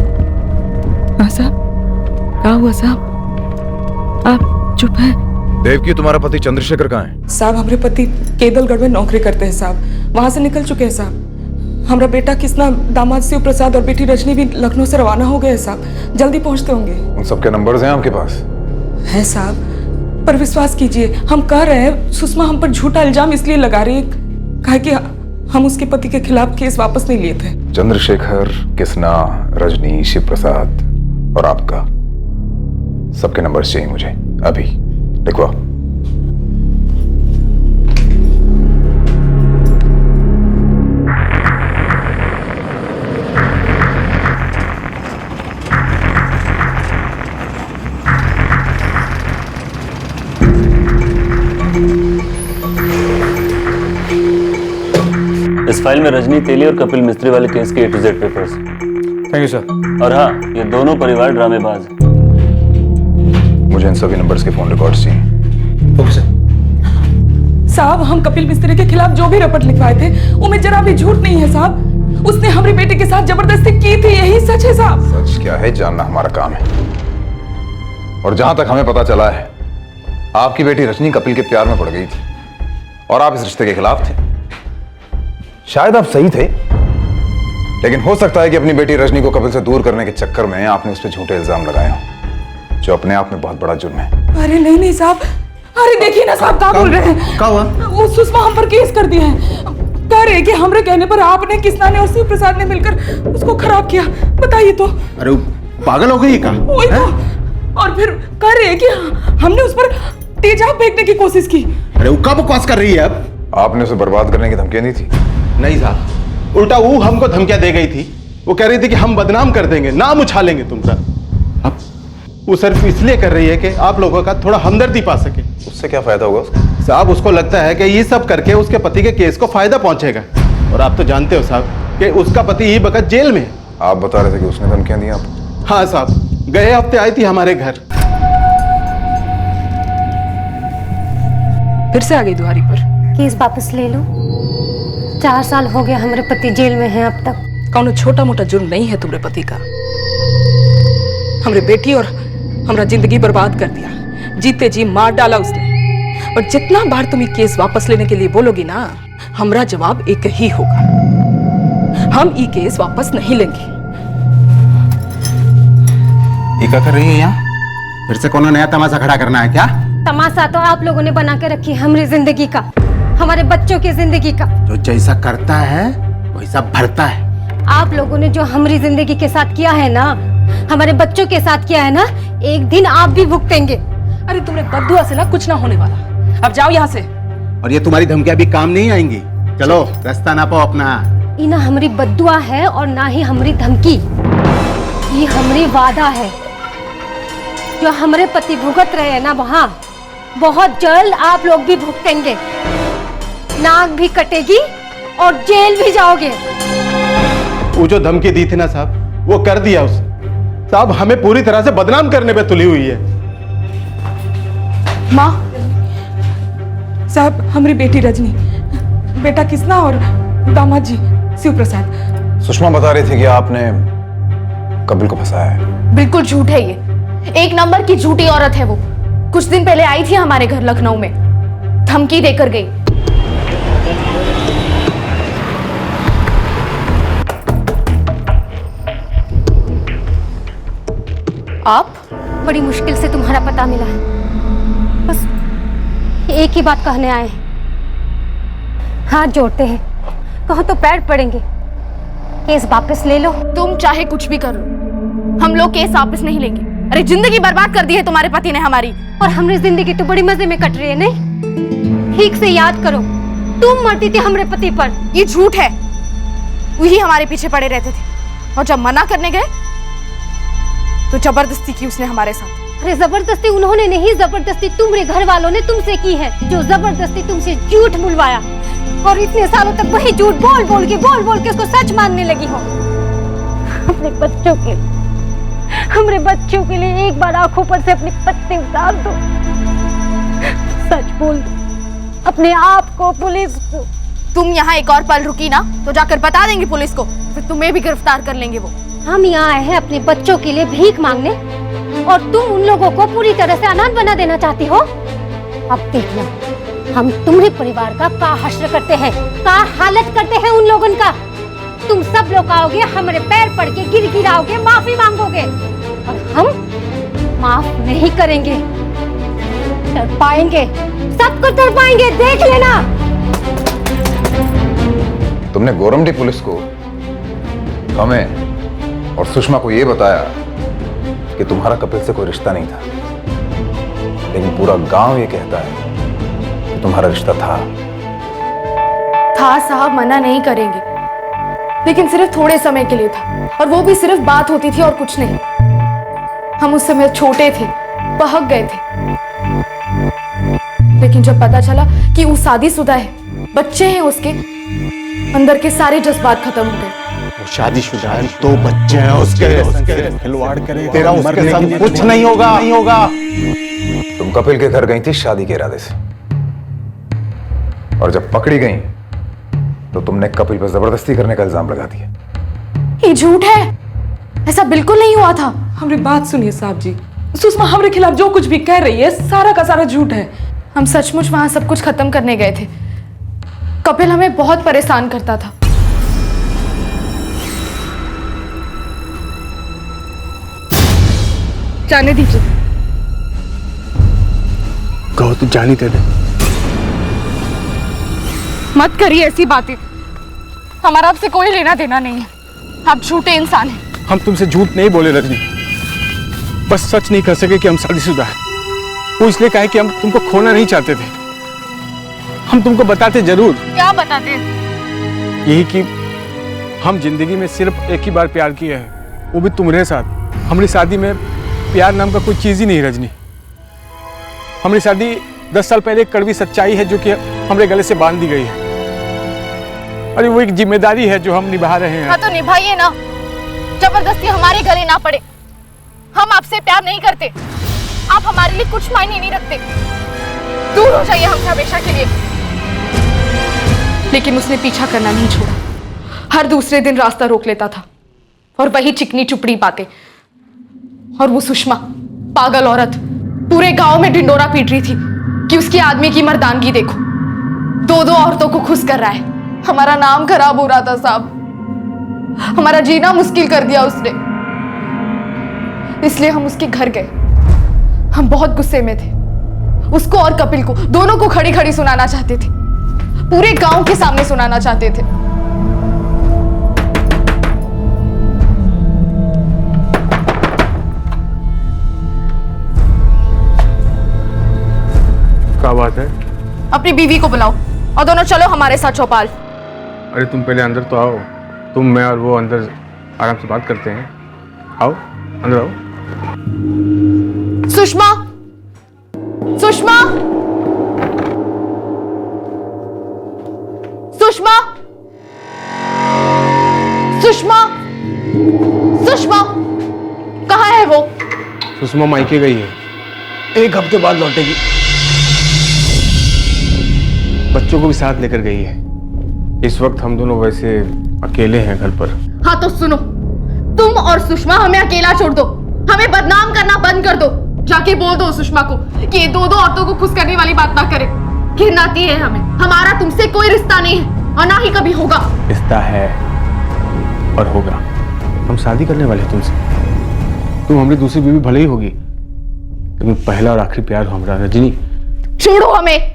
हाँ साहब, क्या हुआ साहब? आप चुप है? देवकी, तुम्हारा पति चंद्रशेखर कहाँ है? साहब हमारे पति केदलगढ़ में नौकरी करते हैं साहब, वहां से निकल चुके हैं साहब। हमारा बेटा किसना, दामाद शिव प्रसाद और बेटी रजनी भी लखनऊ से रवाना हो गए साहब, जल्दी पहुंचते होंगे। उन सबके नंबर्स हैं आपके पास? है साहब, पर विश्वास कीजिए, हम कह रहे हैं सुषमा हम पर झूठा इल्जाम इसलिए लगा रही है काहे कि हम उसके पति के खिलाफ केस वापस नहीं लिए थे। चंद्रशेखर, किसना, रजनी, शिव प्रसाद और आपका, सबके नंबर्स चाहिए मुझे अभी। लिखवा। इस फाइल में रजनी तेली और कपिल मिस्त्री वाले केस के A to Z papers. Thank you sir. और हाँ, ये दोनों परिवार ड्रामेबाज हैं। मुझे इन सभी नंबर्स के फोन रिकॉर्ड्स चाहिए। Okay sir. साहब हम कपिल मिस्त्री के खिलाफ जो भी रपट लिखवाए थे उनमें जरा भी झूठ नहीं है साहब, उसने हमारी बेटी के साथ जबरदस्ती की थी, यही सच है साहब। सच क्या है जानना हमारा काम है, और जहां तक हमें पता चला है आपकी बेटी रजनी कपिल के प्यार में पड़ गई थी और आप इस रिश्ते के खिलाफ थे। शायद आप सही थे, लेकिन हो सकता है कि अपनी बेटी रजनी को कपिल से दूर करने के चक्कर में आपने उस पर झूठे इल्जाम लगाए हों, जो अपने आप में बहुत बड़ा जुर्म है। अरे नहीं नहीं साहब, अरे देखिए ना साहब, क्या बोल रहे हैं? क्या हुआ? वो सुषमा हम पर केस कर दिया है। कह रहे कि हमरे कहने पर आपने, किसना ने और शिव प्रसाद ने मिलकर उसको खराब किया। बताइए तो। अरे वो पागल हो गई का? वही तो। और फिर कह रहे हैं कि हमने उस पर तेजाब फेंकने की कोशिश की। अरे वो कब बकवास कर रही है अब? आपने उसे बर्बाद करने की धमकियां दी थी? नहीं साहब, उल्टा वो हमको धमकियां दे गई थी। वो कह रही थी कि हम बदनाम कर देंगे, नाम उछालेंगे तुमरा। अब वो सिर्फ इसलिए कर रही है कि आप लोगों का थोड़ा हमदर्दी पा सके। उससे क्या फायदा होगा उसको? साहब उसको लगता है कि ये सब करके उसके पति के केस को फायदा पहुंचेगा। और आप तो जानते हो साहब कि उसका पति ही वक्त जेल में है। आप बता रहे थे कि उसने धमकियां दी आपको? हाँ साहब, गए हफ्ते आई थी हमारे घर। फिर से आ गई दुआरी पर। केस वापस ले लो। 4 साल हो गया हमारे पति जेल में हैं अब तक। कौनो छोटा मोटा जुर्म नहीं है तुम्हारे पति का। हमरे बेटी और हमरा जिंदगी बर्बाद कर दिया, जीते जी मार डाला उसने। और जितना बार तुम ये केस वापस लेने के लिए बोलोगी ना, हमरा जवाब एक ही होगा, हम ये केस वापस नहीं लेंगे। ये क्या कर रही है यहाँ? फिर से कोनो नया तमाशा खड़ा करना है क्या? तमाशा तो आप लोगों ने बना के रखी है हमारी जिंदगी का, हमारे बच्चों की जिंदगी का। जो जैसा करता है वैसा भरता है। आप लोगों ने जो हमारी जिंदगी के साथ किया है ना, हमारे बच्चों के साथ किया है ना, एक दिन आप भी भुगतेंगे। अरे तुमने बद्दुआ से ना कुछ ना होने वाला। अब जाओ यहाँ से। और ये तुम्हारी धमकियां भी काम नहीं आएंगी। चलो रास्ता ना पाओ अपना। ये ना हमारी बद्दुआ है और ना ही हमारी धमकी। ये हमारी वादा है। जो हमारे पति भुगत रहे हैं ना, वहाँ बहुत जल्द आप लोग भी भुगतेंगे। नाक भी कटेगी और जेल भी जाओगे। वो जो धमकी दी थी ना साहब, वो कर दिया उसने। साहब हमें पूरी तरह से बदनाम करने पे तुली हुई है। माँ साहब, हमारी बेटी रजनी, बेटा किसना और दामाद जी शिव प्रसाद। सुषमा बता रही थी कि आपने कपिल को फंसाया है। बिल्कुल झूठ है ये। एक नंबर की झूठी औरत है वो। कुछ दिन पहले आई थी हमारे घर लखनऊ में, धमकी देकर गई। आप? बड़ी मुश्किल से तुम्हारा पता मिला है। बस एक ही बात कहने आए हैं। हाथ जोड़ते हैं, कहो तो पैर पड़ेंगे। केस वापस ले लो। तुम चाहे कुछ भी कर लो, हम लोग केस वापस नहीं लेंगे। अरे जिंदगी बर्बाद कर दी है तुम्हारे पति ने हमारी। और हमारी जिंदगी तो बड़ी मजे में कट रही है, नहीं? ठीक से याद करो, तुम मरती थी हमारे पति पर। ये झूठ है। वही हमारे पीछे पड़े रहते थे, और जब मना करने गए तो जबरदस्ती की उसने हमारे साथ। अरे जबरदस्ती उन्होंने नहीं, जबरदस्ती तुम्हारे घर वालों ने तुमसे की है। जो जबरदस्ती तुमसे झूठ बुलवाया, और इतने सालों तक वही झूठ बोल बोल के उसको सच मानने लगी हो। अपने बच्चों के, हमारे बच्चों के लिए एक बार आंखों पर से अपने पत्ते उतार दो। सच बोल दो अपने आप को पुलिस को। तुम यहाँ एक और पल रुकी ना तो जाकर बता देंगे पुलिस को, फिर तुम्हें भी गिरफ्तार कर लेंगे वो। हम यहाँ आए हैं अपने बच्चों के लिए भीख मांगने, और तुम उन लोगों को पूरी तरह से अनाथ बना देना चाहती हो। अब देखना हम तुम्हारे परिवार का हश्र करते हैं, का हालत करते हैं उन लोगों का। तुम सब लोग आओगे, हमारे पैर पड़ के गिड़गिड़ाओगे, माफी मांगोगे, और हम माफ नहीं करेंगे। तड़पाएंगे, सबको तड़पाएंगे, देख लेना। तुमने गोरमडी पुलिस को, हमें और सुषमा को यह बताया कि तुम्हारा कपिल से कोई रिश्ता नहीं था, लेकिन पूरा गांव ये कहता है कि तुम्हारा रिश्ता था। साहब मना नहीं करेंगे, लेकिन सिर्फ थोड़े समय के लिए था, और वो भी सिर्फ बात होती थी और कुछ नहीं। हम उस समय छोटे थे, बहक गए थे, लेकिन जब पता चला कि वो शादीशुदा है, बच्चे हैं उसके, अंदर के सारे जज्बात खत्म हो गए। वो शादीशुदा है, 2 बच्चे हैं उसके, खिलवाड़ करे तेरा उसके साथ कुछ नहीं होगा। तुम कपिल के घर गई थी शादी के इरादे से, और जब पकड़ी गई तो तुमने कपिल पर जबरदस्ती करने का इल्जाम लगा दिया। ये झूठ है, ऐसा बिल्कुल नहीं हुआ था। हमारी बात सुनिए साहब जी, सुषमा हमारे खिलाफ जो कुछ भी कह रही है सारा का सारा झूठ है। हम सचमुच वहां सब कुछ खत्म करने गए थे। कपिल हमें बहुत परेशान करता था। जाने दीजिए। कहो तो जानी दे दे। मत करिए ऐसी बातें, हमारा आपसे कोई लेना देना नहीं है, आप झूठे इंसान हैं। हम तुमसे झूठ नहीं बोले रजनी, बस सच नहीं कर सके कि हम शादीशुदा हैं। वो इसलिए कहे कि हम तुमको खोना नहीं चाहते थे। हम तुमको बताते जरूर। क्या बताते? यही कि हम जिंदगी में सिर्फ एक ही बार प्यार किया है, वो भी तुम्हारे साथ। हमारी शादी में प्यार नाम का कोई चीज ही नहीं रजनी। हमारी शादी 10 साल पहले एक कड़वी सच्चाई है जो कि हमारे गले से बांध दी गई है। अरे वो एक जिम्मेदारी है जो हम निभा रहे हैं। हाँ तो निभाइए ना, जबरदस्ती हमारे गले ना पड़े। हम आपसे प्यार नहीं करते, आप हमारे लिए कुछ मायने नहीं रखते। दूर हो जाइए हमसे हमेशा के लिए। लेकिन उसने पीछा करना नहीं छोड़ा, हर दूसरे दिन रास्ता रोक लेता था और वही चिकनी चुपड़ी बातें। और वो सुषमा पागल औरत पूरे गांव में ढिंडोरा पीट रही थी कि उसकी आदमी की मर्दानगी देखो, 2 औरतों को खुश कर रहा है। हमारा नाम खराब हो रहा था साहब, हमारा जीना मुश्किल कर दिया उसने। इसलिए हम उसके घर गए। हम बहुत गुस्से में थे, उसको और कपिल को दोनों को खड़ी खड़ी सुनाना चाहते थे, पूरे गांव के सामने सुनाना चाहते थे। क्या बात है? अपनी बीवी को बुलाओ और दोनों चलो हमारे साथ चौपाल। अरे तुम पहले अंदर तो आओ, तुम मैं और वो अंदर आराम से बात करते हैं। आओ अंदर आओ। सुषमा, सुषमा, सुषमा, सुषमा, सुषमा, कहाँ है वो? सुषमा मायके गई है, 1 हफ्ते बाद लौटेगी। बच्चों को भी साथ लेकर गई है। इस वक्त हम दोनों वैसे अकेले हैं घर पर। हाँ तो सुनो, तुम और सुषमा हमें अकेला छोड़ दो, हमें बदनाम करना बंद कर दो। जाके बोल दो सुषमा को कि ये 2 औरतों को खुश करने वाली बात ना करे। घिन आती है हमें, हमारा तुमसे कोई रिश्ता नहीं है और ना ही कभी होगा। रिश्ता है और होगा, हम शादी करने वाले हैं तुमसे। तुम हमारी दूसरी बीवी भले ही होगी, लेकिन पहला और आखिरी प्यार हो हमारा। रजनी छोड़ो हमें।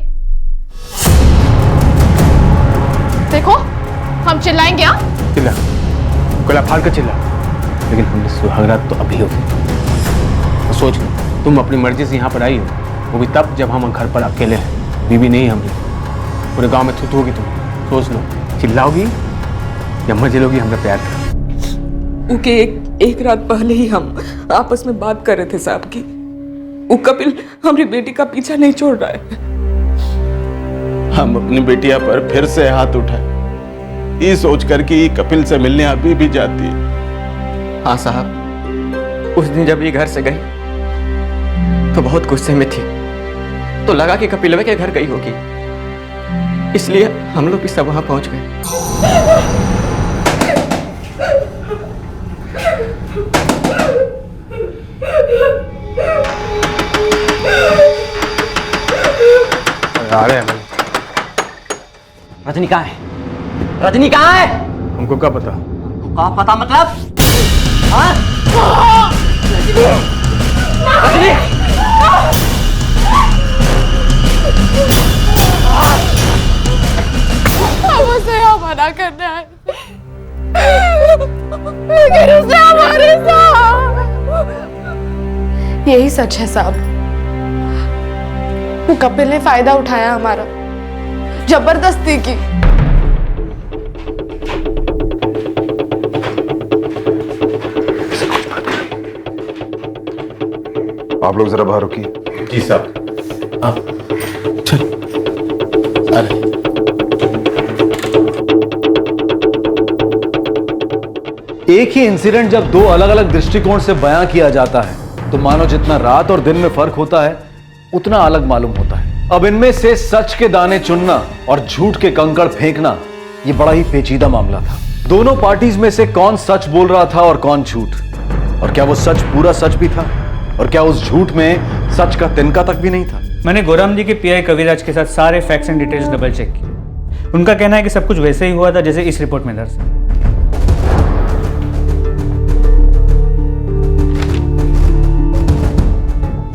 देखो हम चिल्लाएंगे। चिल्ला, गला फाड़ कर चिल्ला, लेकिन हमने सुहागरात तो अभी होगी। तो सोच लो, तुम अपनी मर्जी से यहाँ पर आई हो, वो भी तब जब हम घर पर अकेले हैं, बीवी नहीं हमारी। पूरे गांव में थूथू होगी तुम। सोच लो, चिल्लाओगी या मजे लोगी हमारे प्यार का। उनके एक रात पहले ही हम आपस में बात कर रहे थे साहब की, वो कपिल हमारी बेटी का पीछा नहीं छोड़ रहा है। हम अपनी बेटिया पर फिर से हाथ उठाए, ये सोचकर कि कपिल से मिलने अभी भी जाती है। हाँ साहब, उस दिन जब ये घर से गई तो बहुत गुस्से में थी, तो लगा कि कपिलवे के घर गई होगी, इसलिए हम लोग भी सब वहां पहुंच गए। रजनी कहाँ है? रजनी कहाँ है? हमको क्या पता? क्या पता मतलब? हाँ? रजनी! रजनी! उसे मना करना है, लेकिन उसे हमारे साथ। यही सच है साहब, वो कपिल ने फायदा उठाया हमारा, जबरदस्ती की। आप लोग जरा बाहर रुकिए। जी साहब। आप चल। अरे एक ही इंसिडेंट जब 2 अलग अलग दृष्टिकोण से बयां किया जाता है तो मानो जितना रात और दिन में फर्क होता है उतना अलग मालूम होता है। अब इनमें से सच के दाने चुनना और झूठ के कंकड़ फेंकना ये बड़ा ही पेचीदा मामला था। दोनों पार्टीज में से कौन सच बोल रहा था और कौन झूठ, और क्या वो सच पूरा सच भी था, और क्या उस झूठ में सच का तिनका तक भी नहीं था। मैंने गोराम जी के पीआई कविराज के साथ सारे facts and details double check किए। उनका कहना है कि सब कुछ वैसे ही हुआ था जैसे इस रिपोर्ट में दर्ज है।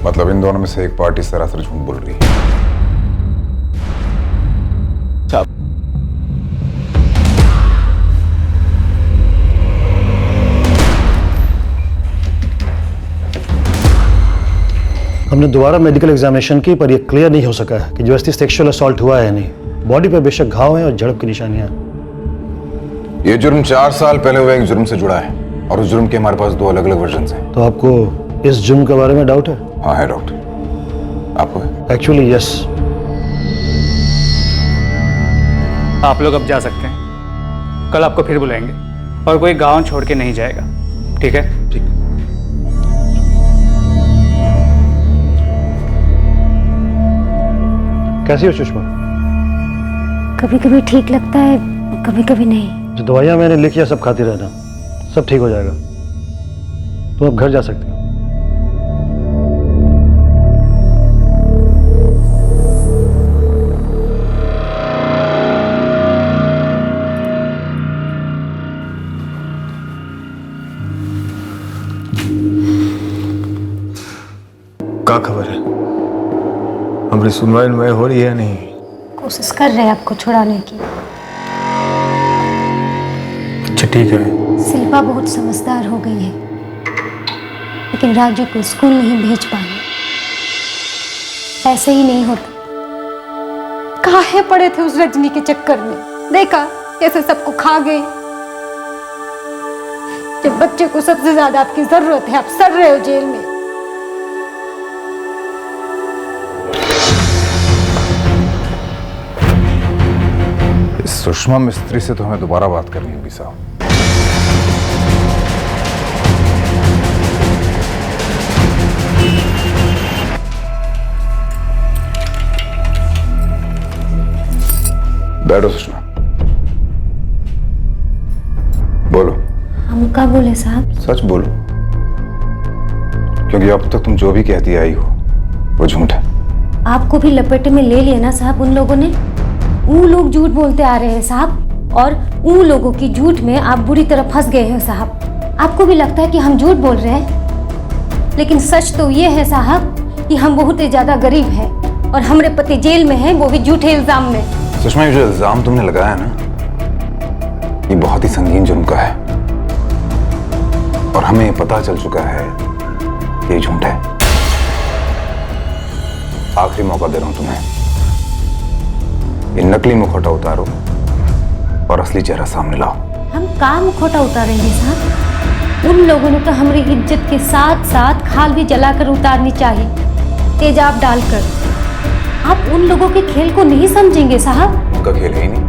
मतलब इन दोनों में से एक पार्टी सरासर झूठ बोल रही है। हमने दोबारा मेडिकल एग्जामिनेशन की, पर यह क्लियर नहीं हो सका है कि ज्योति सेक्सुअल असॉल्ट हुआ है या नहीं। बॉडी पर बेशक घाव हैं और झड़प की निशानियां। ये जुर्म 4 साल पहले हुए एक जुर्म से जुड़ा है और उस जुर्म के हमारे पास 2 अलग अलग वर्जन हैं। तो आपको इस जुर्म के बारे में डाउट है? हाँ है डॉक्टर, आपको है? Actually yes. आप लोग अब जा सकते हैं, कल आपको फिर बुलाएंगे और कोई गांव छोड़ के नहीं जाएगा, ठीक है? ठीक। कैसी हो सुषमा? कभी कभी ठीक लगता है, कभी कभी नहीं। जो दवाइयां मैंने लिखी है सब खाती रहना, सब ठीक हो जाएगा। तुम अब घर जा सकती हो। क्या खबर है? हमारी सुनवाई हो रही है नहीं? कोशिश कर रहे हैं आपको छुड़ाने की। अच्छा ठीक है। शिल्पा बहुत समझदार हो गई है, लेकिन राजू को स्कूल नहीं भेज पाए। ऐसे ही नहीं होता। काहे पड़े थे उस रजनी के चक्कर में? देखा कैसे सबको खा गए। जब बच्चे को सबसे ज्यादा आपकी जरूरत है, आप सड़ रहे हो जेल में। इस सुषमा मिस्त्री से तो हमें दोबारा बात करनी होगी साहब। बैठो सुषमा, बोलो। हम क्या बोले साहब? सच बोलो, क्योंकि अब तक तुम जो भी कहती आई हो वो झूठ है। आपको भी लपेटे में ले लिया ना साहब उन लोगों ने। वो लोग झूठ बोलते आ रहे हैं साहब, और उन लोगों की झूठ में आप बुरी तरह फंस गए हो साहब। आपको भी लगता है कि हम झूठ बोल रहे हैं, लेकिन सच तो ये है साहब कि हम बहुत ही ज्यादा गरीब हैं और हमारे पति जेल में हैं, वो भी झूठे इल्जाम में। सुषमा, ये जो इल्जाम तुमने लगाया ना, ये बहुत ही संगीन जुर्म का है और हमें पता चल चुका है कि ये झूठ है। आखिरी मौका दे रहा हूं तुम्हें, ये नकली मुखौटा उतारो और असली चेहरा सामने लाओ। हम काम मुखौटा उतारेंगे साहब? उन लोगों ने तो हमारी इज्जत के साथ साथ खाल भी जलाकर उतारनी चाहिए, तेजाब डालकर। आप उन लोगों के खेल को नहीं समझेंगे साहब। उनका खेल है ही नहीं,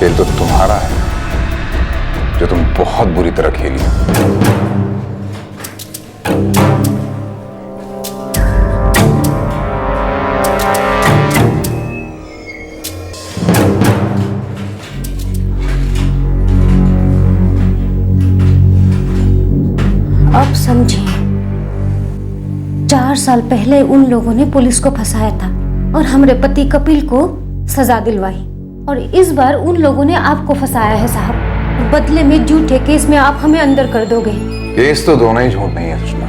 खेल तो तुम्हारा है जो तुम बहुत बुरी तरह खेली। अब समझिए, 4 साल पहले उन लोगों ने पुलिस को फंसाया था और हमारे पति कपिल को सजा दिलवाई, और इस बार उन लोगों ने आपको फंसाया है साहब। बदले में झूठे केस में आप हमें अंदर कर दोगे। केस तो दोनों ही झूठ नहीं है सुषमा।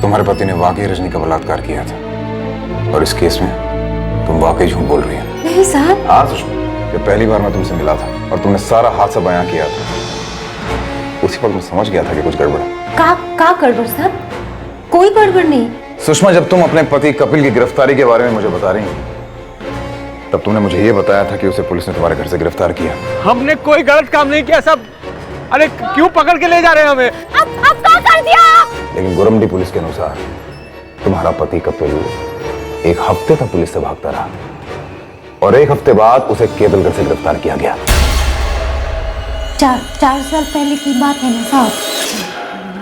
तुम्हारे पति ने वाकई रजनी का बलात्कार किया था और इस केस में तुम वाकई झूठ बोल रही हो। नहीं साहब। हाँ सुषमा, जब पहली बार मैं तुमसे मिला था और तुमने सारा हादसा बयां किया था, उसी पर मैं समझ गया था कि कुछ गड़बड़ है। का गड़बड़ साहब? कोई गड़बड़ नहीं। सुषमा, जब तुम अपने पति कपिल की गिरफ्तारी के बारे में मुझे बता रही हो, तब तुमने मुझे यह बताया था कि उसे पुलिस ने तुम्हारे घर से गिरफ्तार किया। हमने कोई गलत काम नहीं किया सब। अरे क्यों पकड़ के ले जा रहे हैं हमें? अब क्या कर दिया? लेकिन गुरमडी पुलिस के अनुसार तुम्हारा पति कपिल 1 हफ्ते तक पुलिस से भागता रहा और 1 हफ्ते बाद उसे केबलगढ़ से गिरफ्तार किया गया। 4 साल पहले की बात है ना साहब,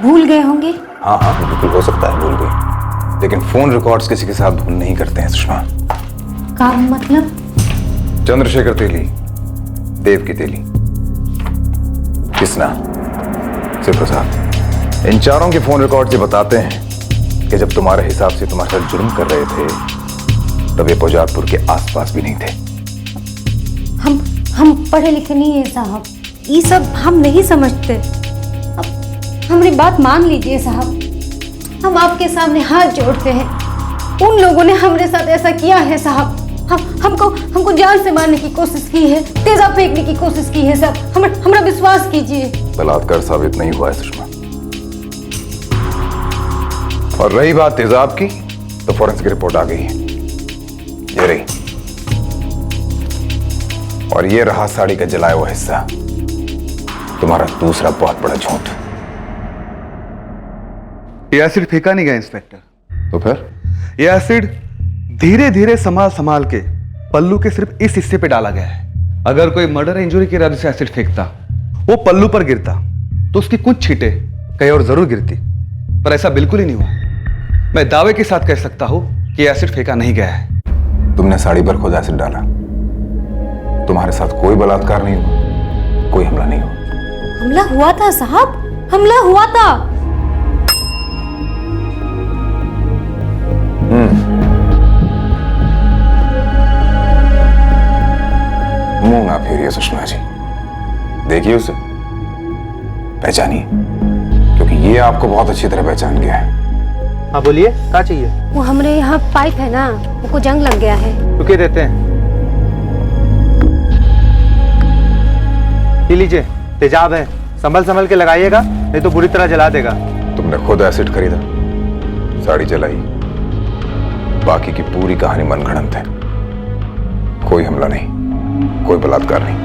भूल गए होंगे? हाँ हाँ बिल्कुल हो सकता है भूल गई, लेकिन फोन रिकॉर्ड्स किसी के साथ भूल नहीं करते हैं सुषमा। का मतलब? चंद्रशेखर तेली, देव की तेली, किसना, शिव प्रसाद, इन चारों के फोन रिकॉर्ड ये बताते हैं कि जब तुम्हारे हिसाब से तुम्हारे साथ जुर्म कर रहे थे तब ये पौजारपुर के आसपास भी नहीं थे। हम पढ़े लिखे नहीं है साहब, ये सब हम नहीं समझते। अब हमारी बात मान लीजिए साहब। हम आपके सामने हाथ जोड़ते हैं। उन लोगों ने हमारे साथ ऐसा किया है साहब। हमको जान से मारने की कोशिश की है, तेजाब फेंकने की कोशिश की है साहब। हमारा विश्वास कीजिए। बलात्कार साबित नहीं हुआ है सुषमा। और रही बात तेजाब की, तो फॉरेंसिक रिपोर्ट आ गई है, ये रही। और ये रहा साड़ी का जलाया हुआ हिस्सा, तुम्हारा दूसरा बहुत बड़ा झूठ। ये एसिड फेंका नहीं गया इंस्पेक्टर। तो फिर? ये एसिड धीरे धीरे संभाल के पल्लू के सिर्फ इस हिस्से पे डाला गया है। अगर कोई मर्डर इंजरी के इरादे से एसिड फेंकता, वो पल्लू पर गिरता, तो उसकी कुछ छींटे कहीं और जरूर गिरती, पर ऐसा बिल्कुल ही नहीं हुआ। मैं दावे के साथ कह सकता हूं कि एसिड फेंका नहीं गया है। तुमने साड़ी पर खुद एसिड डाला, तुम्हारे साथ कोई बलात्कार नहीं हुआ, कोई हमला नहीं हुआ। हमला हुआ था साहब, हमला हुआ था। मुंह ना फेरिए सुषमा जी, देखिए उसे, पहचानिए, क्योंकि ये आपको बहुत अच्छी तरह पहचान गया है। हाँ बोलिए, क्या चाहिए? वो हमारे यहाँ पाइप है ना, वो जंग लग गया है। रुके देते हैं। ये लीजिए, तेजाब है, संभल के लगाइएगा, नहीं तो बुरी तरह जला देगा। तुमने खुद एसिड खरीदा, साड़ी जलाई, बाकी की पूरी कहानी मनगढ़ंत है। कोई हमला नहीं, कोई बलात्कार नहीं।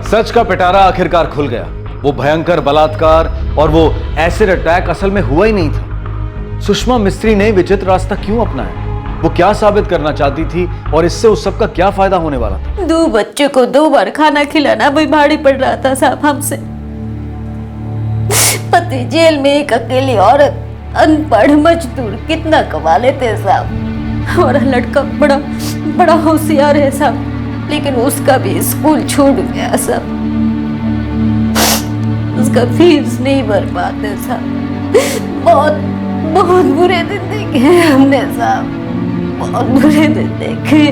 सच का पिटारा आखिरकार खुल गया। वो भयंकर बलात्कार और वो एसिड अटैक असल में हुआ ही नहीं था। सुषमा मिस्त्री ने विचित्र रास्ता क्यों अपनाया? वो क्या साबित करना चाहती थी और इससे उस सब का क्या फायदा होने वाला था? 2 बच्चों को 2 बार खाना खिलाना भी भारी पड़ रहा था साहब हमसे। पति जेल में, एक अकेली औरत, अनपढ़ मजदूर कितना कमा लेते साहब। हमारा लड़का बड़ा होशियार है साहब, लेकिन उसका भी स्कूल छूट गया साहब। उसका फीस नहीं भर पाते साहब। बहुत बुरे दिन देखे हमने साहब, बहुत बुरे दिन देखे।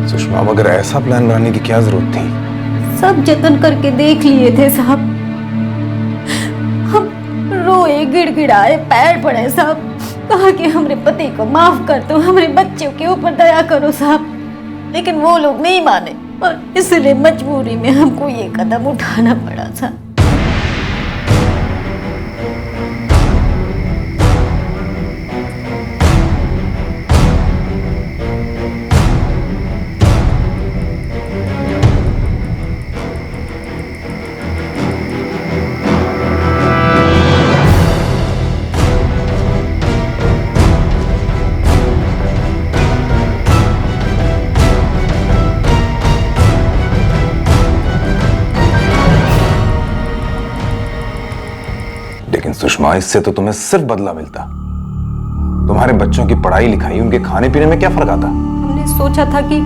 सुषमा, मगर ऐसा प्लान बनाने की क्या जरूरत थी? सब जतन करके देख लिए थे साहब। हम रोए, गिड़गिड़ाए, पैर पड़े साहब, कहा कि हमारे पति को माफ कर दो, हमारे बच्चों के ऊपर दया करो साहब, लेकिन वो लोग नहीं माने और इसलिए मजबूरी में हमको ये कदम उठाना पड़ा था। सुषमा, इससे तो तुम्हें सिर्फ बदला मिलता। तुम्हारे बच्चों की पढ़ाई लिखाई, उनके खाने पीने में क्या फर्क आता? हमने सोचा था कि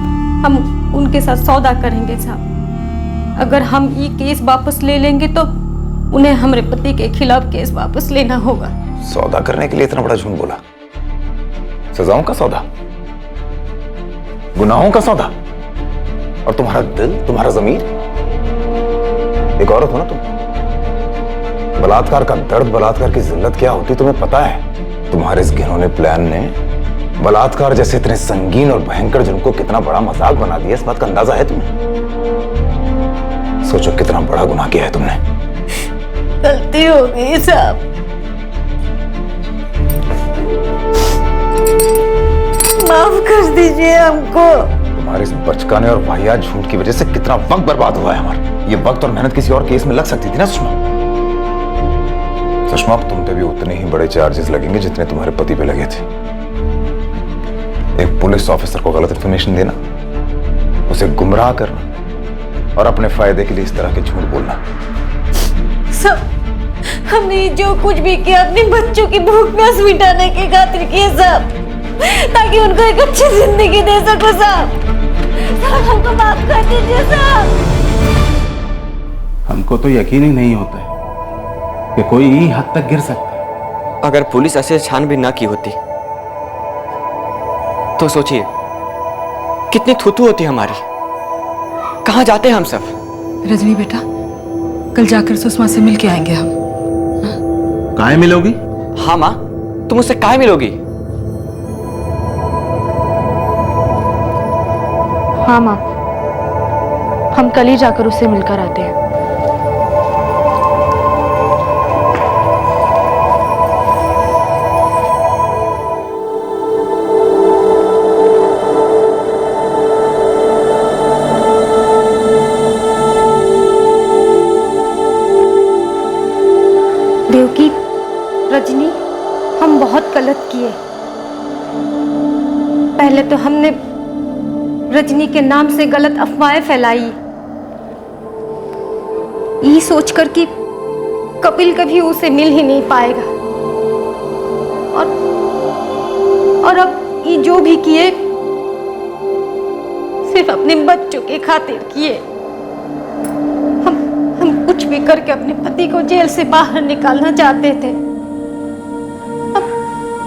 हम उनके साथ सौदा करेंगे साहब। अगर हम ये केस वापस ले लेंगे तो उन्हें हमारे पति के खिलाफ केस वापस लेना होगा। सौदा करने के लिए इतना बड़ा झूठ बोला? सजाओं का सौदा, गुनाहों का सौदा, और तुम्हारा दिल, तुम्हारा जमीर। एक औरत हो ना तुम। बलात्कार का दर्द, बलात्कार की जिल्लत क्या होती तुम्हें पता है? तुम्हारे इस घिनौने प्लान ने बलात्कार जैसे इतने संगीन और भयंकर जुर्म को कितना बड़ा मजाक बना दिया, इस बात का अंदाजा है तुम्हें? सोचो कितना बड़ा गुनाह किया है तुमने। गलती हो गई साहब, माफ कर दीजिए हमको। तुम्हारे इस बचकाने और वाहियात झूठ की वजह से कितना वक्त बर्बाद हुआ है हमारा। ये वक्त और मेहनत किसी और केस में लग सकती थी ना सुषमा। सुषमा, तुम पे भी उतने ही बड़े चार्जेस लगेंगे जितने तुम्हारे पति पे लगे थे। एक पुलिस ऑफिसर को गलत इंफॉर्मेशन देना, उसे गुमराह करना और अपने फायदे के लिए इस तरह के झूठ बोलना। सब हमने जो कुछ भी किया अपने बच्चों की भूख प्यास मिटाने की खातिर किया साहब, ताकि उनको एक अच्छी जिंदगी दे सको साहब। साहब हमको माफ कर दीजिए साहब। हमको तो यकीन ही नहीं होता है कि कोई ही हद तक गिर सकता है। अगर पुलिस ऐसे छानबीन ना की होती तो सोचिए कितनी थूथू होती हमारी। कहाँ जाते हम सब? रजनी बेटा, कल जाकर सुषमा से मिल के आएंगे हम। काहे मिलोगी? हाँ माँ, तुम उससे काहे मिलोगी? हाँ माँ, हम कल ही जाकर उससे मिलकर आते हैं। देवकी, रजनी, हम बहुत गलत किए। पहले तो हमने रजनी के नाम से गलत अफवाहें फैलाई, ये सोचकर कि कपिल कभी उसे मिल ही नहीं पाएगा। और अब ये जो भी किए सिर्फ अपने बच्चों के खातिर किए। हम कुछ भी करके अपने पति को जेल से बाहर निकालना चाहते थे।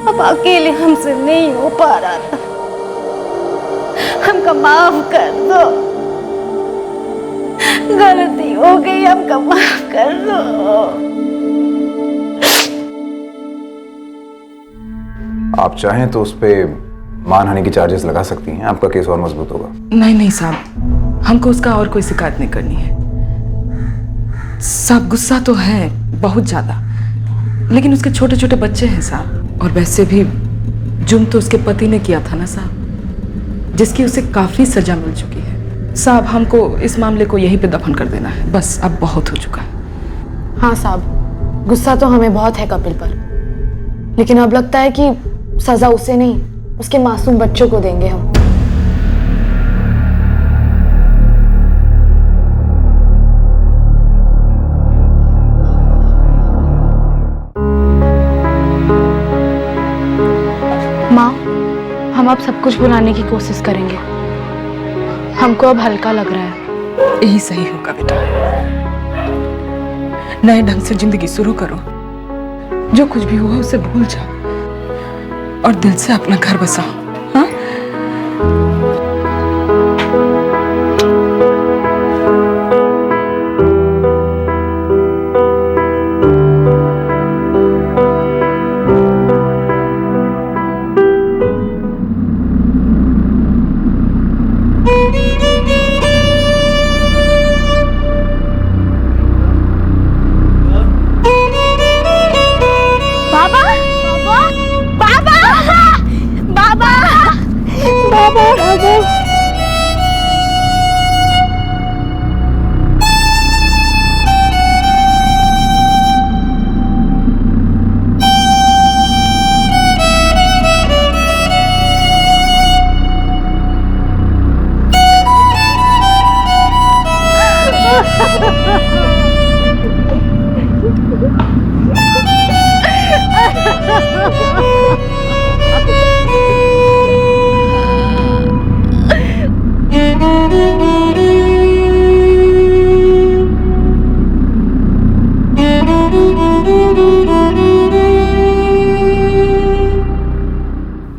अब अकेले हमसे नहीं हो पा रहा था। हमको माफ कर दो, गलती हो गई, हमको माफ कर दो। आप चाहें तो उस पे मानहानि की चार्जेस लगा सकती हैं, आपका केस और मजबूत होगा। नहीं नहीं साहब, हमको उसका और कोई शिकायत नहीं करनी है। साहब गुस्सा तो है बहुत ज्यादा, लेकिन उसके छोटे छोटे बच्चे हैं साहब। और वैसे भी जुर्म तो उसके पति ने किया था ना साहब, जिसकी उसे काफी सजा मिल चुकी है। साहब हमको इस मामले को यहीं पे दफन कर देना है, बस अब बहुत हो चुका है। हाँ साहब, गुस्सा तो हमें बहुत है कपिल पर, लेकिन अब लगता है कि सजा उसे नहीं, उसके मासूम बच्चों को देंगे हम। माँ, हम अब सब कुछ भुलाने की कोशिश करेंगे। हमको अब हल्का लग रहा है। यही सही होगा बेटा। नए ढंग से जिंदगी शुरू करो, जो कुछ भी हुआ उसे भूल जाओ और दिल से अपना घर बसाओ। हाँ?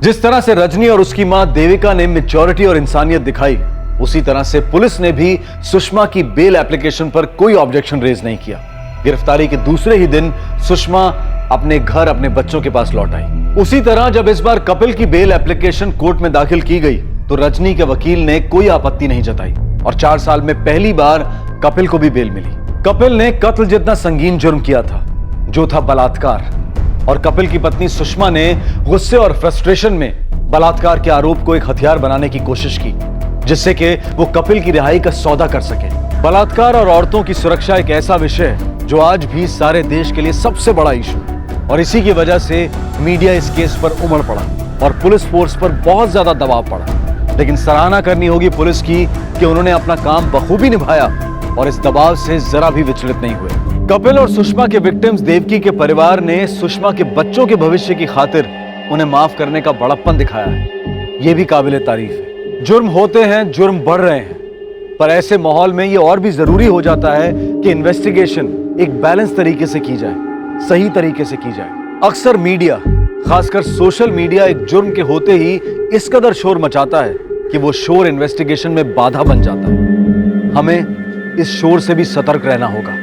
जिस तरह से रजनी और उसकी मां देविका ने मैच्योरिटी और इंसानियत दिखाई, उसी तरह से पुलिस ने भी सुषमा की बेल एप्लीकेशन पर कोई ऑब्जेक्शन रेज नहीं किया। गिरफ्तारी के दूसरे ही दिन सुषमा अपने घर अपने बच्चों के पास लौट आई। उसी तरह जब इस बार कपिल की बेल एप्लीकेशन कोर्ट में दाखिल की गई तो रजनी के वकील ने कोई आपत्ति नहीं जताई और 4 साल में पहली बार कपिल को भी बेल मिली। कपिल ने कत्ल जितना संगीन जुर्म किया था, जो था बलात्कार, और कपिल की पत्नी सुषमा ने गुस्से और फ्रस्ट्रेशन में बलात्कार के आरोप को एक हथियार बनाने की कोशिश की, जिससे कि वो कपिल की रिहाई का सौदा कर सके। बलात्कार और औरतों की सुरक्षा एक ऐसा विषय है जो आज भी सारे देश के लिए सबसे बड़ा इशू है, और इसी की वजह से मीडिया इस केस पर उमड़ पड़ा और पुलिस फोर्स पर बहुत ज्यादा दबाव पड़ा। लेकिन सराहना करनी होगी पुलिस की कि उन्होंने अपना काम बखूबी निभाया और इस दबाव से जरा भी विचलित नहीं हुए। कपिल और सुषमा के विक्टिम्स देवकी के परिवार ने सुषमा के बच्चों के भविष्य की खातिर उन्हें माफ करने का बड़प्पन दिखाया है। यह भी काबिले तारीफ है। जुर्म होते हैं, जुर्म बढ़ रहे हैं, पर ऐसे माहौल में यह और भी जरूरी हो जाता है कि इन्वेस्टिगेशन एक बैलेंस तरीके से की जाए, सही तरीके से की जाए। अक्सर मीडिया, खासकर सोशल मीडिया, एक जुर्म के होते ही इस कदर शोर मचाता है कि वो शोर इन्वेस्टिगेशन में बाधा बन जाता। हमें इस शोर से भी सतर्क रहना होगा।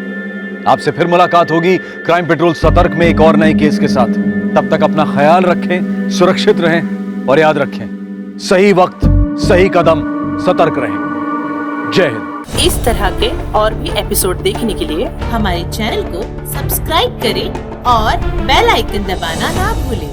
आपसे फिर मुलाकात होगी क्राइम पेट्रोल सतर्क में एक और नए केस के साथ। तब तक अपना ख्याल रखें, सुरक्षित रहें और याद रखें, सही वक्त सही कदम, सतर्क रहें। जय हिंद। इस तरह के और भी एपिसोड देखने के लिए हमारे चैनल को सब्सक्राइब करें और बेल आइकन दबाना ना भूलें।